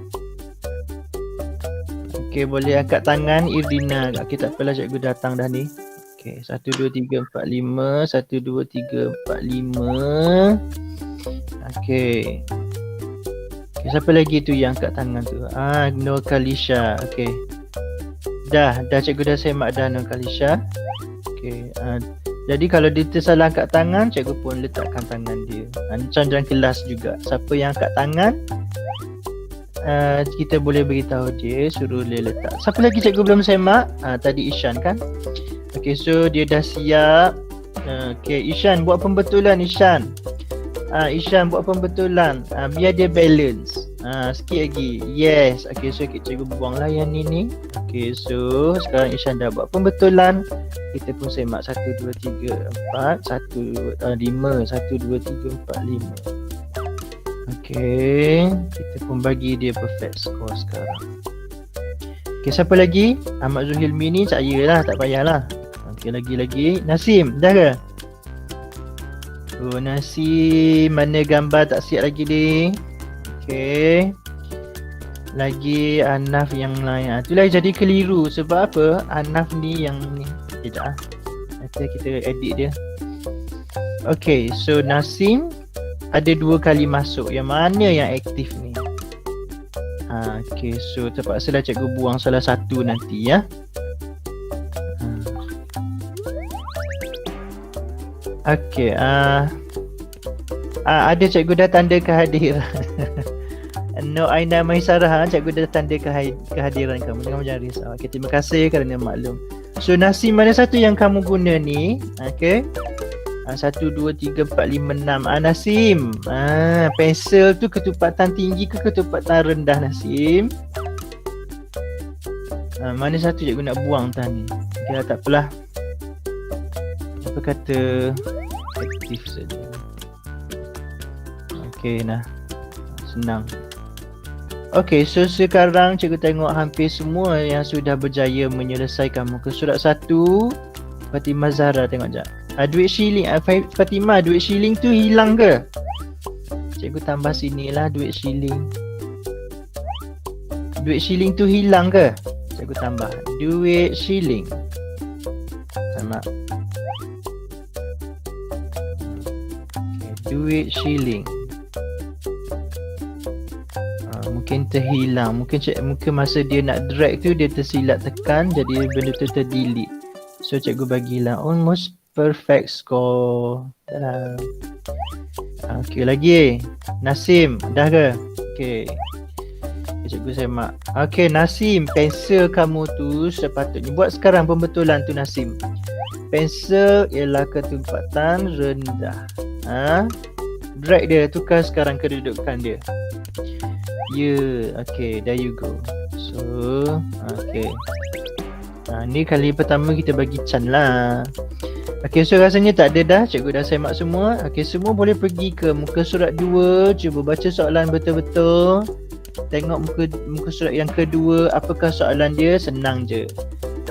Okey, boleh angkat tangan Irdina. Okey, tak apalah, cikgu datang dah ni. Okey, 1, 2, 3, 4, 5. 1, 2, 3, 4, 5. Okey. Okay, siapa lagi tu yang angkat tangan tu? Nur Kalisha. Okey. Dah cikgu dah semak dah Nur Kalisha. Okey. Jadi kalau dia tersalah angkat tangan, cikgu pun letakkan tangan dia. Macam dalam kelas juga. Siapa yang angkat tangan, kita boleh beritahu dia, suruh dia letak. Siapa lagi cikgu belum semak? Tadi Ishan kan? Okey, so dia dah siap. Okey, Ishan buat pembetulan Ishan. Ishan buat pembetulan. Biar dia balance. Sikit lagi. Yes. Okay, so cikgu buanglah yang ni. Okay, so sekarang Ishan dah buat pembetulan. Kita pun semak 1, 2, 3, 4. 1, 5. 1, 2, 3, 4, 5. Okay, kita pun bagi dia perfect score sekarang. Okay, siapa lagi? Ahmad Zuhilmi ni saya lah, tak payahlah. Okay, lagi. Nasim, dah ke? Nasim, mana gambar tak siap lagi ni? Okay. Lagi Anaf yang lain. Itulah jadi keliru. Sebab apa? Anaf ni yang ni. Sekejap. Nanti kita edit dia. Okay, so Nasim. ada 2 kali masuk. Yang mana yang aktif ni? Okay, so terpaksalah cikgu buang salah satu nanti ya. Okay, ada cikgu dah tanda kehadiran. No Aina Mahisarah, cikgu dah tanda kehadiran kamu. Jangan risau. Okay, terima kasih kerana maklum. So Nasim, mana satu yang kamu guna ni? Okay, 1, 2, 3, 4, 5, 6. Nasim, pensel tu ketupatan tinggi ke ketupatan rendah Nasim? Mana satu cikgu nak buang tadi? Okay, tak apalah. Apa kata aktif saja. Okay, nah, senang. Okay, so sekarang cikgu tengok hampir semua yang sudah berjaya menyelesaikan muka surat 1. Fatimah Zahra, tengok jap. Duit shilling, Fatimah, duit shilling tu hilang ke? Cikgu tambah sinilah duit shilling. Duit shilling tu hilang ke? Cikgu tambah duit shilling. Sama. Okay, duit shilling. Mungkin terhilang, mungkin masa dia nak drag tu dia tersilap tekan, jadi benda tu terdelete. So cikgu bagilah almost perfect score. Okay, lagi Nasim, dah ke? Okay, cikgu semak. Okay Nasim, pensel kamu tu sepatutnya buat sekarang pembetulan tu Nasim. Pensel ialah ketempatan rendah. Drag dia, tukar sekarang kedudukan dia. Okay, there you go. So, okay. Ni kali pertama kita bagi Chan lah. Okay, so rasanya tak ada dah. Cikgu dah semak semua. Okay, semua boleh pergi ke muka surat 2. Cuba baca soalan betul-betul. Tengok muka surat yang kedua. Apakah soalan dia? Senang je.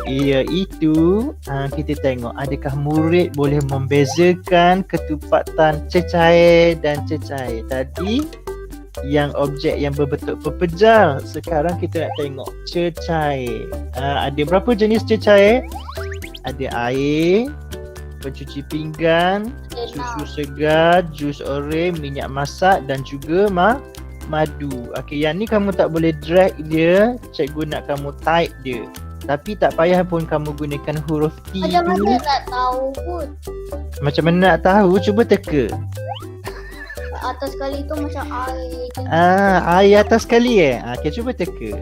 Iaitu kita tengok adakah murid boleh membezakan ketupatan cecair dan cecair. Tadi yang objek yang berbentuk pepejal. Sekarang kita nak tengok cecair. Ada berapa jenis cecair? Ada air, pencuci pinggan, susu segar, jus oranye, minyak masak dan juga madu. Okay, yang ni kamu tak boleh drag dia. Cikgu nak kamu type dia. Tapi tak payah pun kamu gunakan huruf T Macam tu. mana tak tahu pun. Macam mana nak tahu? Cuba teka. Atas sekali tu macam air. Air atas sekali Okay, cuba teka.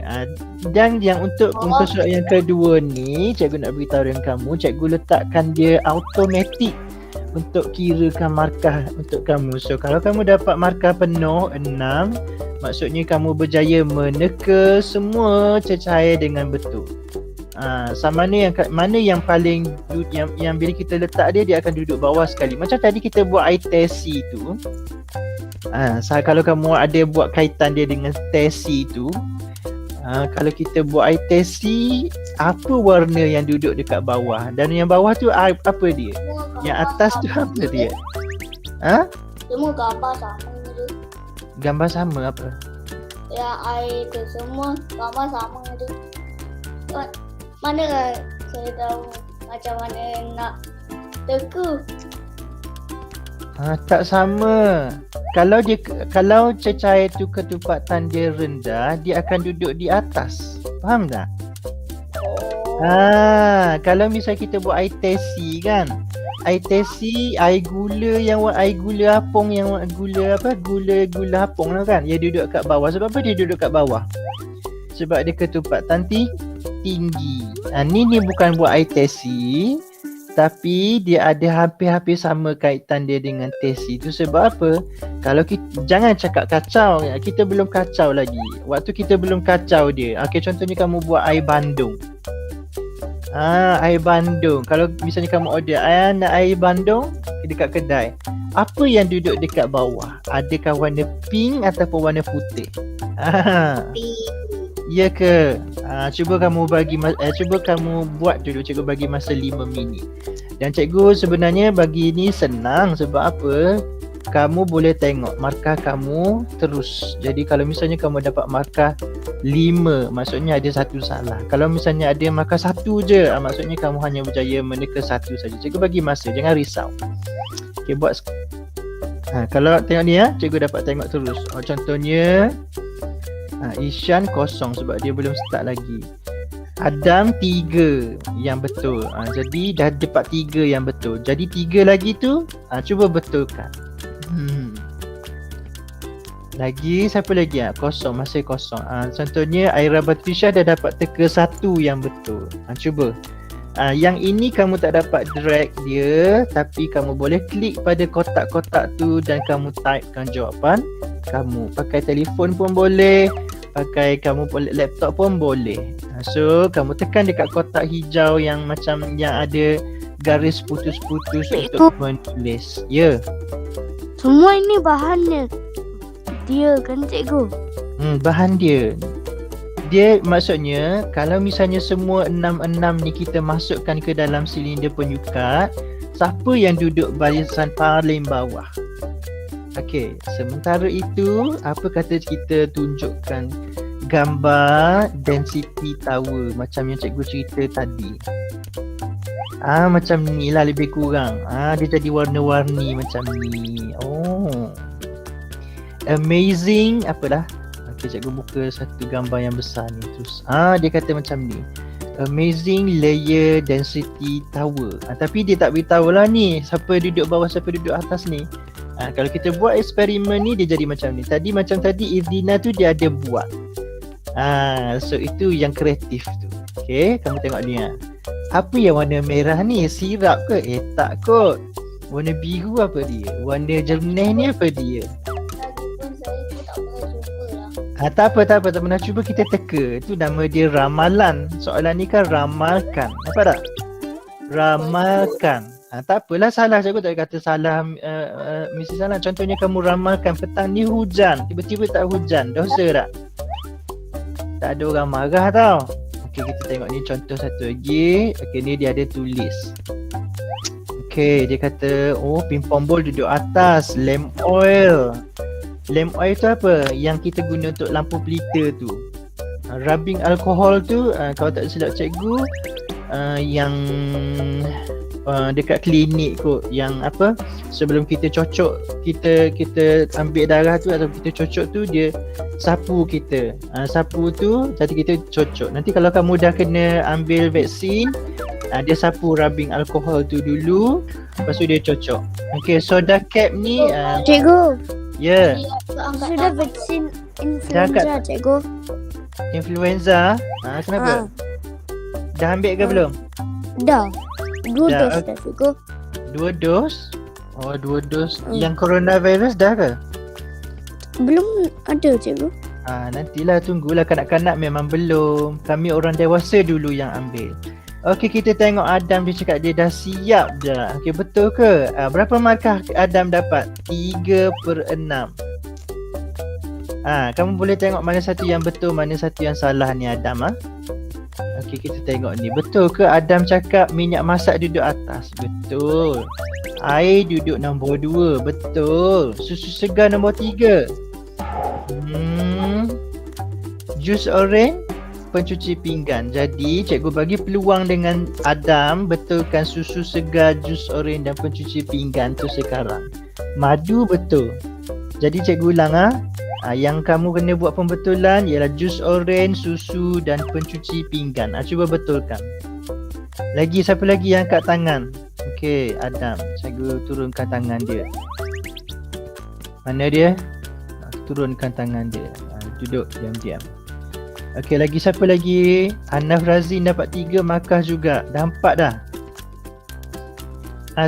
Dan yang untuk muka surat yang kedua ni, cikgu nak beritahu dengan kamu, cikgu letakkan dia automatik untuk kirakan markah untuk kamu. So kalau kamu dapat markah penuh 6, maksudnya kamu berjaya meneka semua cecair dengan betul. Sama mana yang paling yang bila kita letak dia akan duduk bawah sekali. Macam tadi kita buat ITC tu. Kalau kamu ada buat kaitan dia dengan TESI tu, kalau kita buat ITC, apa warna yang duduk dekat bawah? Dan yang bawah tu apa dia? Yang atas tu apa dia? Semua gambar sama je. Gambar sama apa? Yang air tu semua gambar sama je. Mana saya tahu macam mana nak teka? Tak sama. Kalau cecair tu ketupatan dia rendah, dia akan duduk di atas. Faham tak? Kalau misal kita buat ITC kan, ITC air gula air gula apung yang gula apung lah kan, dia duduk kat bawah. Sebab apa dia duduk kat bawah? Sebab dia ketupatan tinggi. Ni bukan buat ITC, tapi dia ada hampir-hampir sama kaitan dia dengan TESI tu. Sebab apa? Kalau kita, jangan cakap kacau, kita belum kacau lagi. Waktu kita belum kacau dia. Okay, contohnya kamu buat air bandung. Air bandung. Kalau misalnya kamu order nak air bandung dekat kedai, apa yang duduk dekat bawah? Adakah warna pink ataupun warna putih? Ya ke? Cuba kamu buat dulu. Cikgu bagi masa 5 minit. Dan cikgu sebenarnya bagi ni senang. Sebab apa? Kamu boleh tengok markah kamu terus. Jadi kalau misalnya kamu dapat markah 5, maksudnya ada satu salah. Kalau misalnya ada markah 1 je, maksudnya kamu hanya berjaya meneka 1 saja. Cikgu bagi masa, jangan risau. Okay, buat Kalau tengok ni cikgu dapat tengok terus. Contohnya Ishan kosong sebab dia belum start lagi. Adam 3 yang betul. Jadi dah dapat 3 yang betul. Jadi 3 lagi tu cuba betulkan. Lagi siapa lagi? Kosong, masih kosong. Contohnya Aira Batrisha dah dapat teka 1 yang betul. Cuba. Yang ini kamu tak dapat drag dia, tapi kamu boleh klik pada kotak-kotak tu dan kamu typekan jawapan kamu. Pakai telefon pun boleh, pakai kamu laptop pun boleh. So kamu tekan dekat kotak hijau yang macam yang ada garis putus-putus untuk menulis. Ya. Semua ini bahannya dia kan cikgu? Bahan dia. Dia maksudnya kalau misalnya semua 6 ni kita masukkan ke dalam silinder penyukat, siapa yang duduk barisan paling bawah? Okey, sementara itu apa kata kita tunjukkan gambar density tower macam yang cikgu cerita tadi. Macam ni lah lebih kurang. Dia jadi warna-warni macam ni. Amazing apalah. Okey, cikgu buka satu gambar yang besar ni terus. Dia kata macam ni. Amazing layer density tower. Tapi dia tak beritahu lah ni siapa duduk bawah, siapa duduk atas ni. Kalau kita buat eksperimen ni dia jadi macam ni. Macam tadi Irdina tu dia ada buat. So itu yang kreatif tu. Okay, kamu tengok ni Apa yang warna merah ni? Sirap ke? Tak kot. Warna biru apa dia? Warna jernih ni apa dia? Lagipun saya pun tak pernah jumpa lah. Tak apa, tak pernah cuba, kita teka. Itu nama dia ramalan. Soalan ni kan ramalkan. Nampak tak? Ramalkan. Tak apalah salah, cikgu tak kata salah mesti salah. Contohnya kamu ramalkan petang ni hujan, tiba-tiba tak hujan, dosa tak? Tak ada orang marah tau. Okey, kita tengok ni contoh satu lagi. Okey, ni dia ada tulis. Okey, dia kata ping-pong ball duduk atas, lamp oil. Lamp oil tu apa? Yang kita guna untuk lampu pelita tu. Rubbing alcohol tu kalau tak silap cikgu yang dekat klinik kot, yang apa, sebelum kita cocok, kita ambil darah tu atau kita cocok tu, dia sapu kita. Sapu tu jadi kita cocok. Nanti kalau kamu dah kena ambil vaksin, dia sapu rubbing alcohol tu dulu, lepas tu dia cocok. Okey, soda cap ni Cikgu, ya. sudah vaksin influenza cikgu. Influenza? Kenapa? Dah ambil ke belum? Dah. 2 Dah, dos dah cikgu. 2 dos? 2 dos. Yang coronavirus dah ke? Belum ada cikgu. Nantilah, tunggulah, kanak-kanak memang belum. Kami orang dewasa dulu yang ambil. Okey, kita tengok Adam, dia cakap dia dah siap dah. Okey, betul ke? Berapa markah Adam dapat? 3/6. Kamu boleh tengok mana satu yang betul, mana satu yang salah ni Adam. Okey, kita tengok ni. Betul ke Adam cakap minyak masak duduk atas? Betul. Air duduk nombor 2. Betul. Susu segar nombor 3. Jus oren pencuci pinggan. Jadi cikgu bagi peluang dengan Adam betulkan susu segar, jus oren dan pencuci pinggan tu sekarang. Madu betul. Jadi cikgu ulang yang kamu kena buat pembetulan ialah jus oren, susu dan pencuci pinggan. Cuba betulkan. Lagi siapa lagi yang angkat tangan? Okey, Adam. Cikgu turunkan tangan dia. Mana dia? Turunkan tangan dia. Duduk diam-diam. Okey, lagi siapa lagi? Hanaf Razin dapat 3 markah juga. Dah 4 dah.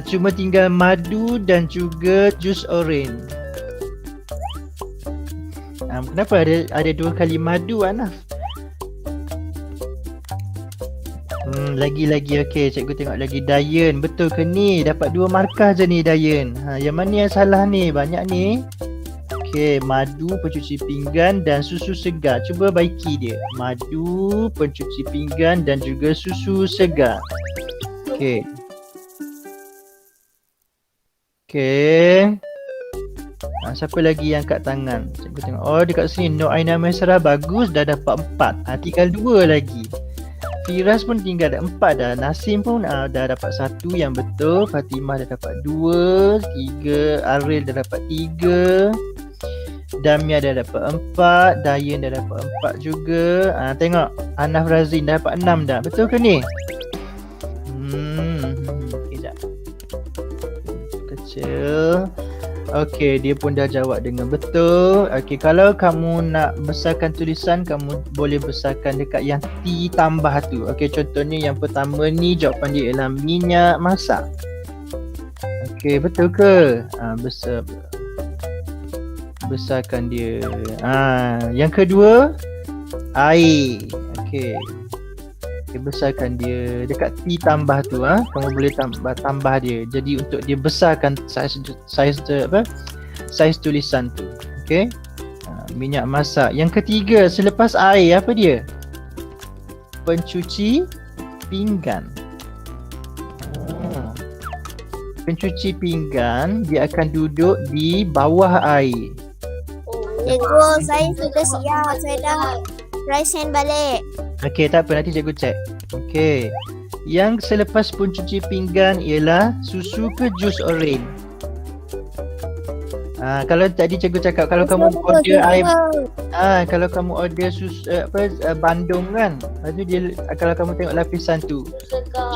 Cuma tinggal madu dan juga jus oren. Kenapa ada 2 kali madu, Hanaf? Lagi okey, cikgu tengok lagi. Dayan, betul ke ni? Dapat 2 markah je ni Dayan. Yang mana yang salah ni? Banyak ni. Okey, madu, pencuci pinggan dan susu segar. Cuba baiki dia. Madu, pencuci pinggan dan juga susu segar. Okey. Okey. Siapa lagi yang angkat tangan? Cikgu tengok. Dekat sini Nur Aina Mesra bagus, dah dapat 4. Tinggal 2 lagi. Firas pun tinggal ada 4 dah. Nasim pun dah dapat 1 yang betul. Fatimah dah dapat 2, 3. Aril dah dapat 3. Damia dah dapat 4. Dayan dah dapat 4 juga. Tengok Anaf Razin dah dapat 6 dah. Betul ke ni? Sekejap. Kecil. Okey, dia pun dah jawab dengan betul. Okey, kalau kamu nak besarkan tulisan, kamu boleh besarkan dekat yang T tambah tu. Okey, contohnya yang pertama ni jawapan dia ialah minyak masak. Okey, betul ke? Besarkan dia. Yang kedua, air. Okey. Besarkan dia dekat T tambah tu. Kamu boleh tambah dia. Jadi untuk dia besarkan saiz tulisan tu. Okey. Minyak masak. Yang ketiga, selepas air apa dia? Pencuci pinggan. Pencuci pinggan dia akan duduk di bawah air. Cikgu, saya sudah siap. Saya dah raise hand balik. Okey, tak apa, nanti cikgu cek. Okey. Yang selepas pencuci pinggan ialah susu ke jus oren? Kalau tadi cikgu cakap kalau kamu order air kalau kamu order bandung kan. Lepas tu dia kalau kamu tengok lapisan tu.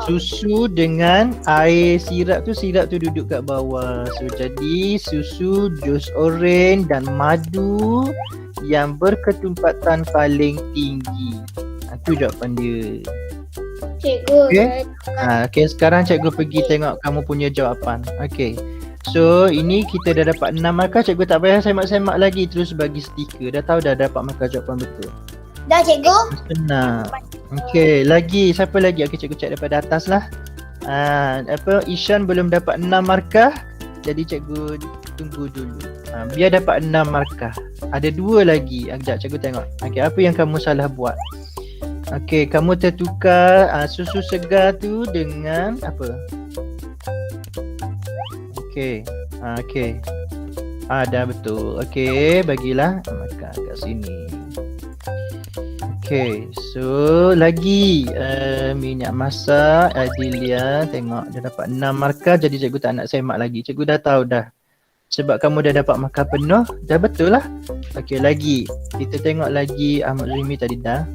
Susu dengan air sirap tu duduk kat bawah. So jadi susu, jus oren dan madu yang berketumpatan paling tinggi. Itu jawapan dia. Cikgu. Okey, sekarang cikgu pergi tengok kamu punya jawapan. Okey. So, ini kita dah dapat 6 markah. Cikgu tak payah semak-semak lagi, terus bagi stiker. Dah tahu dah dapat markah jawapan betul. Dah cikgu. Senang. Okey, lagi siapa lagi? Okey, cikgu cek daripada atas lah. Ishan belum dapat 6 markah. Jadi cikgu tunggu dulu. Biar dapat 6 markah. Ada 2 lagi. Sekejap cikgu tengok. Okey, apa yang kamu salah buat? Okey, kamu tertukar susu segar tu dengan apa? Okey. Okey. Dah betul. Okey, bagilah markah kat sini. Okey, so lagi minyak masak Adilia tengok dia dapat 6 markah, jadi cikgu tak nak semak lagi. Cikgu dah tahu dah. Sebab kamu dah dapat markah penuh, dah betul lah. Okey, lagi. Kita tengok lagi Ahmad Zumi tadi dah.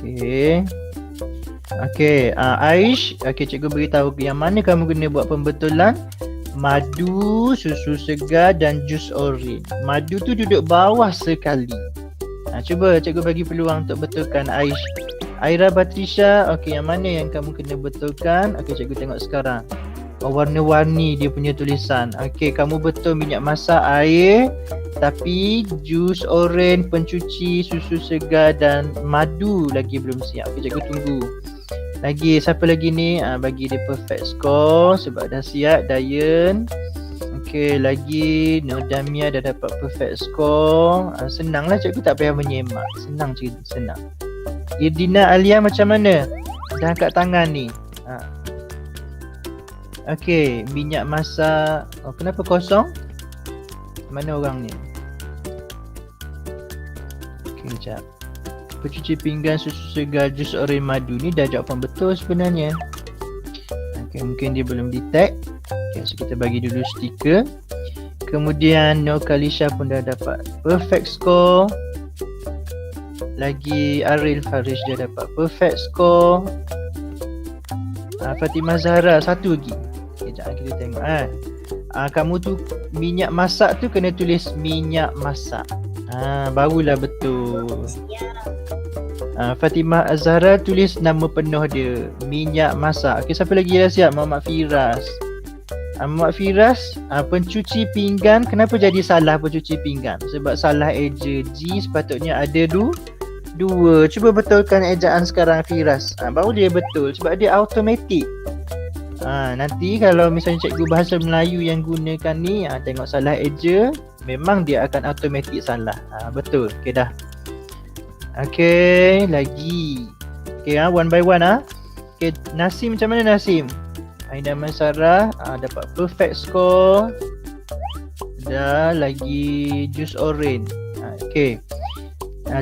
Okey. Okey, Aish, okey cikgu beritahu yang mana kamu kena buat pembetulan. Madu, susu segar dan jus oren. Madu tu duduk bawah sekali. Cuba cikgu bagi peluang untuk betulkan Aish. Aira Batrisha, okey yang mana yang kamu kena betulkan? Okey cikgu tengok sekarang. Warna-warni dia punya tulisan. Okey, kamu betul minyak masak, air, tapi jus oren, pencuci, susu segar dan madu lagi belum siap. Okey, cikgu tunggu. Lagi siapa lagi ni? Bagi dia perfect score sebab dah siap. Dayan. Okey, lagi Nodamia dah dapat perfect score. Senanglah cikgu tak payah menyemak. Senang cikgu, senang. Irdina Alia macam mana? Dah angkat tangan ni. Okey, minyak masak. Kenapa kosong? Mana orang ni? Okey, sekejap. Pencuci pinggan, susu segar, jus oren, madu ni dah jawapan betul sebenarnya. Okey, mungkin dia belum detect. Okey, so kita bagi dulu stiker. Kemudian Nur Kalisha pun dah dapat perfect score. Lagi Aril Farish dia dapat perfect score. Fatimah Zahra satu lagi. Sekejap kita tengok kamu tu minyak masak tu kena tulis minyak masak. Barulah betul. Fatimah Azhara tulis nama penuh dia, minyak masak. Okey, siapa lagi dah siap? Muhammad Firas. Muhammad Firas, pencuci pinggan. Kenapa jadi salah pencuci pinggan? Sebab salah eja. G sepatutnya ada dua. Cuba betulkan ejaan sekarang Firas. Baru dia betul sebab dia automatik. Nanti kalau misalnya cikgu bahasa Melayu yang gunakan ni, tengok salah eja, memang dia akan automatik salah. Betul. Okey dah. Okey, lagi. Okey, one by one Okey, Nasim macam mana Nasim? Aina Mansara dapat perfect score. Dah lagi jus oren. Okey.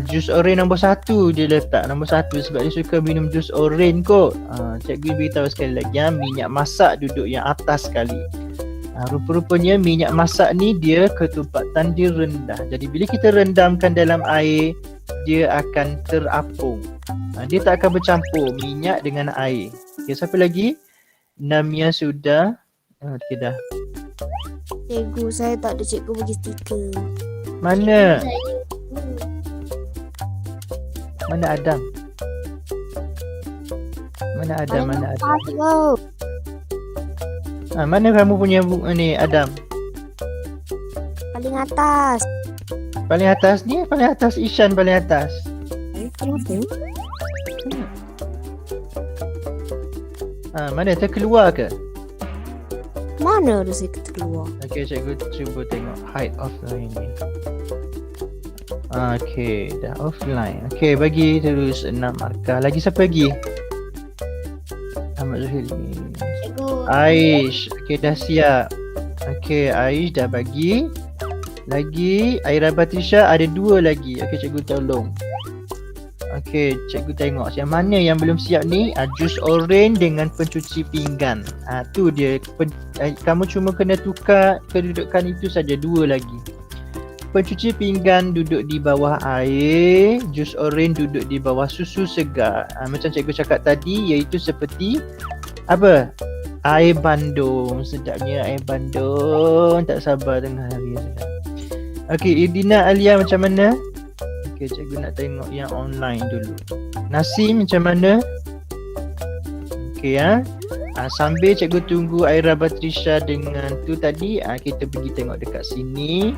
Jus oren nombor 1 dia letak. Nombor 1 sebab dia suka minum jus oren kot. Cikgu beritahu sekali lagi minyak masak duduk yang atas sekali. Rupa-rupanya minyak masak ni dia ketumpatan dia rendah. Jadi bila kita rendamkan dalam air, dia akan terapung. Dia tak akan bercampur minyak dengan air. Okay, siapa lagi? Namia sudah. Okay dah. Cikgu, saya tak ada cikgu bagi stiker. Mana? Mana Adam? Mana Adam? Mana Adam? Wow. Mana kamu punya ni Adam? Paling atas. Paling atas ni? Paling atas Ishan paling atas. Mana terkeluar ke? Mana ada saya keluar? Okay, cikgu cuba tengok hide offline ni. Okay, dah offline. Okay, bagi terus 6 markah. Lagi siapa lagi? Ahmad Zuhil ni. Cikgu. Aish. Okay, dah siap. Okay, Aish dah bagi. Lagi Aira Batrisha ada 2 lagi. Okay, cikgu tolong. Okay, cikgu tengok yang mana yang belum siap ni. Jus oren dengan pencuci pinggan. Tu dia. Kamu cuma kena tukar kedudukan itu saja, 2 lagi. Pencuci pinggan duduk di bawah air, jus oren duduk di bawah susu segar. Macam cikgu cakap tadi, iaitu seperti apa? Air bandung. Sedapnya air bandung. Tak sabar tengah hari sedap. Okey, Idina Alia macam mana? Okey, cikgu nak tengok yang online dulu. Nasim macam mana? Okey sambil cikgu tunggu Aira Batrisha dengan tu tadi, kita pergi tengok dekat sini.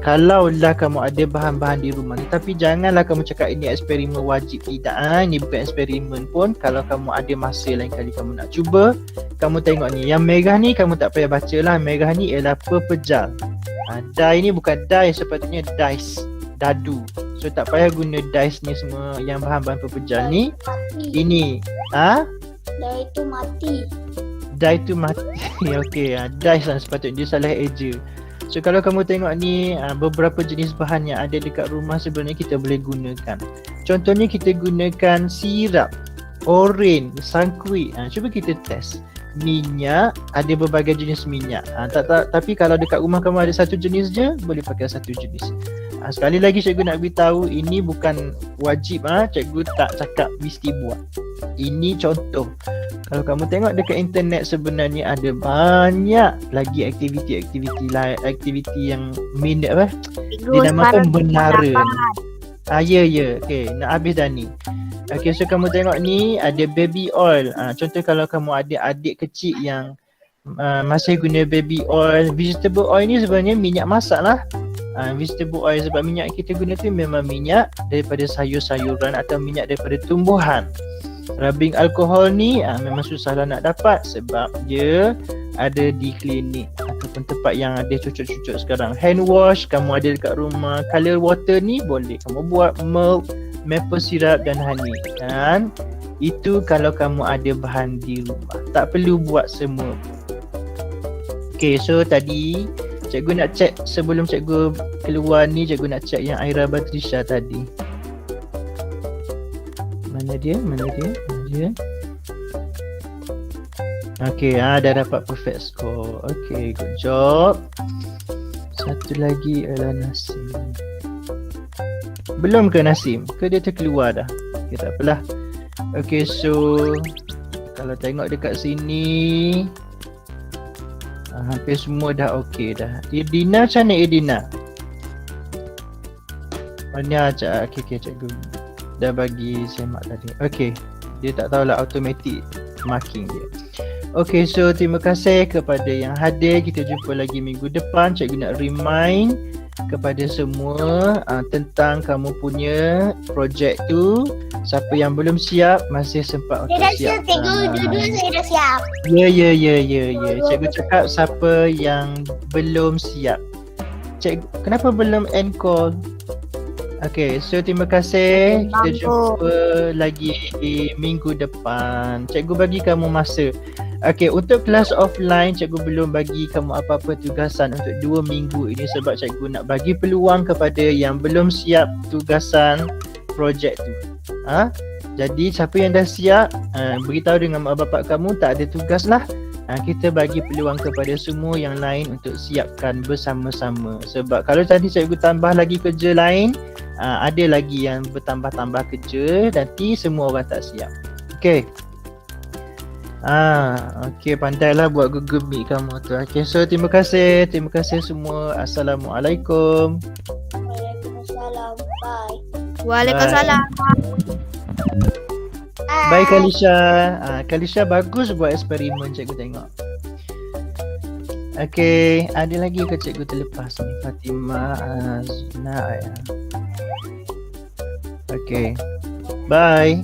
Kalaulah kamu ada bahan-bahan di rumah ni, tapi janganlah kamu cakap ini eksperimen wajib. Tidak, ini bukan eksperimen pun. Kalau kamu ada masa lain kali kamu nak cuba, kamu tengok ni. Yang merah ni kamu tak payah baca lah. Merah ni ialah pepejal. Dye ni bukan dye, sepatutnya dice, dadu. So tak payah guna dice ni semua. Yang bahan-bahan pepejal ni. Ini Dah itu mati. Dye tu mati. Okey, dice lah sepatutnya. Dia salah eja. So kalau kamu tengok ni, beberapa jenis bahan yang ada dekat rumah sebenarnya kita boleh gunakan. Contohnya kita gunakan sirap, oren, sangkuit. Cuba kita test. Minyak, ada berbagai jenis minyak. Tapi kalau dekat rumah kamu ada satu jenis je, boleh pakai satu jenis. Sekali lagi cikgu nak beritahu, ini bukan wajib. Cikgu tak cakap mesti buat. Ini contoh. Kalau kamu tengok dekat internet, sebenarnya ada banyak lagi aktiviti yang dinamakan menara. Ya. Okey, nak habis dah ni. Okey, so kamu tengok ni ada baby oil. Contoh kalau kamu ada adik kecil yang masih guna baby oil. Vegetable oil ni sebenarnya minyak masak lah. Vegetable oil sebab minyak kita guna tu memang minyak daripada sayur-sayuran atau minyak daripada tumbuhan. Rubbing alkohol ni memang susahlah nak dapat sebab dia ada di klinik ataupun tempat yang ada cucuk-cucuk sekarang. Hand wash kamu ada dekat rumah. Color water ni boleh kamu buat milk, maple syrup dan honey. Dan itu kalau kamu ada bahan di rumah. Tak perlu buat semua. Okay, so tadi cikgu nak check sebelum cikgu keluar ni, cikgu nak check yang Aira Batrisha tadi. Mana dia? Okay, dah dapat perfect score. Okay, good job. Satu lagi adalah Nasim. Belum ke Nasim? Ke dia terkeluar dah? Okay, tak apalah. Okay, so kalau tengok dekat sini, hampir semua dah okay dah. Edina macam mana Edina? Mana cak? Okay, cikgu dah bagi semak tadi. Okay, dia tak tahulah automatic marking dia. Okay, so terima kasih kepada yang hadir. Kita jumpa lagi minggu depan. Cikgu nak remind kepada semua tentang kamu punya projek tu. Siapa yang belum siap, masih sempat untuk siap. Saya dah siap, cikgu. Dua-dua saya dah siap. Ya. Cikgu cakap siapa yang belum siap. Cikgu, kenapa belum end call? Okay, so terima kasih. Kita jumpa lagi di minggu depan. Cikgu bagi kamu masa Okay, untuk kelas offline cikgu belum bagi kamu apa-apa tugasan untuk 2 minggu ini sebab cikgu nak bagi peluang kepada yang belum siap tugasan projek tu. Jadi siapa yang dah siap, beritahu dengan mak bapak kamu tak ada tugas lah. Kita bagi peluang kepada semua yang lain untuk siapkan bersama-sama. Sebab kalau tadi cikgu tambah lagi kerja lain, ada lagi yang bertambah-tambah kerja, nanti semua orang tak siap. Okay. Okay, pandailah buat Google Meet kamu tu. Okay, so terima kasih semua. Assalamualaikum. Waalaikumsalam. Bye. Waalaikumsalam. Bye Kalisha. Kalisha bagus buat eksperimen, cikgu tengok. Okay, ada lagi ke cikgu terlepas ni? Fatimah, Azna, Ayah. Okay, bye.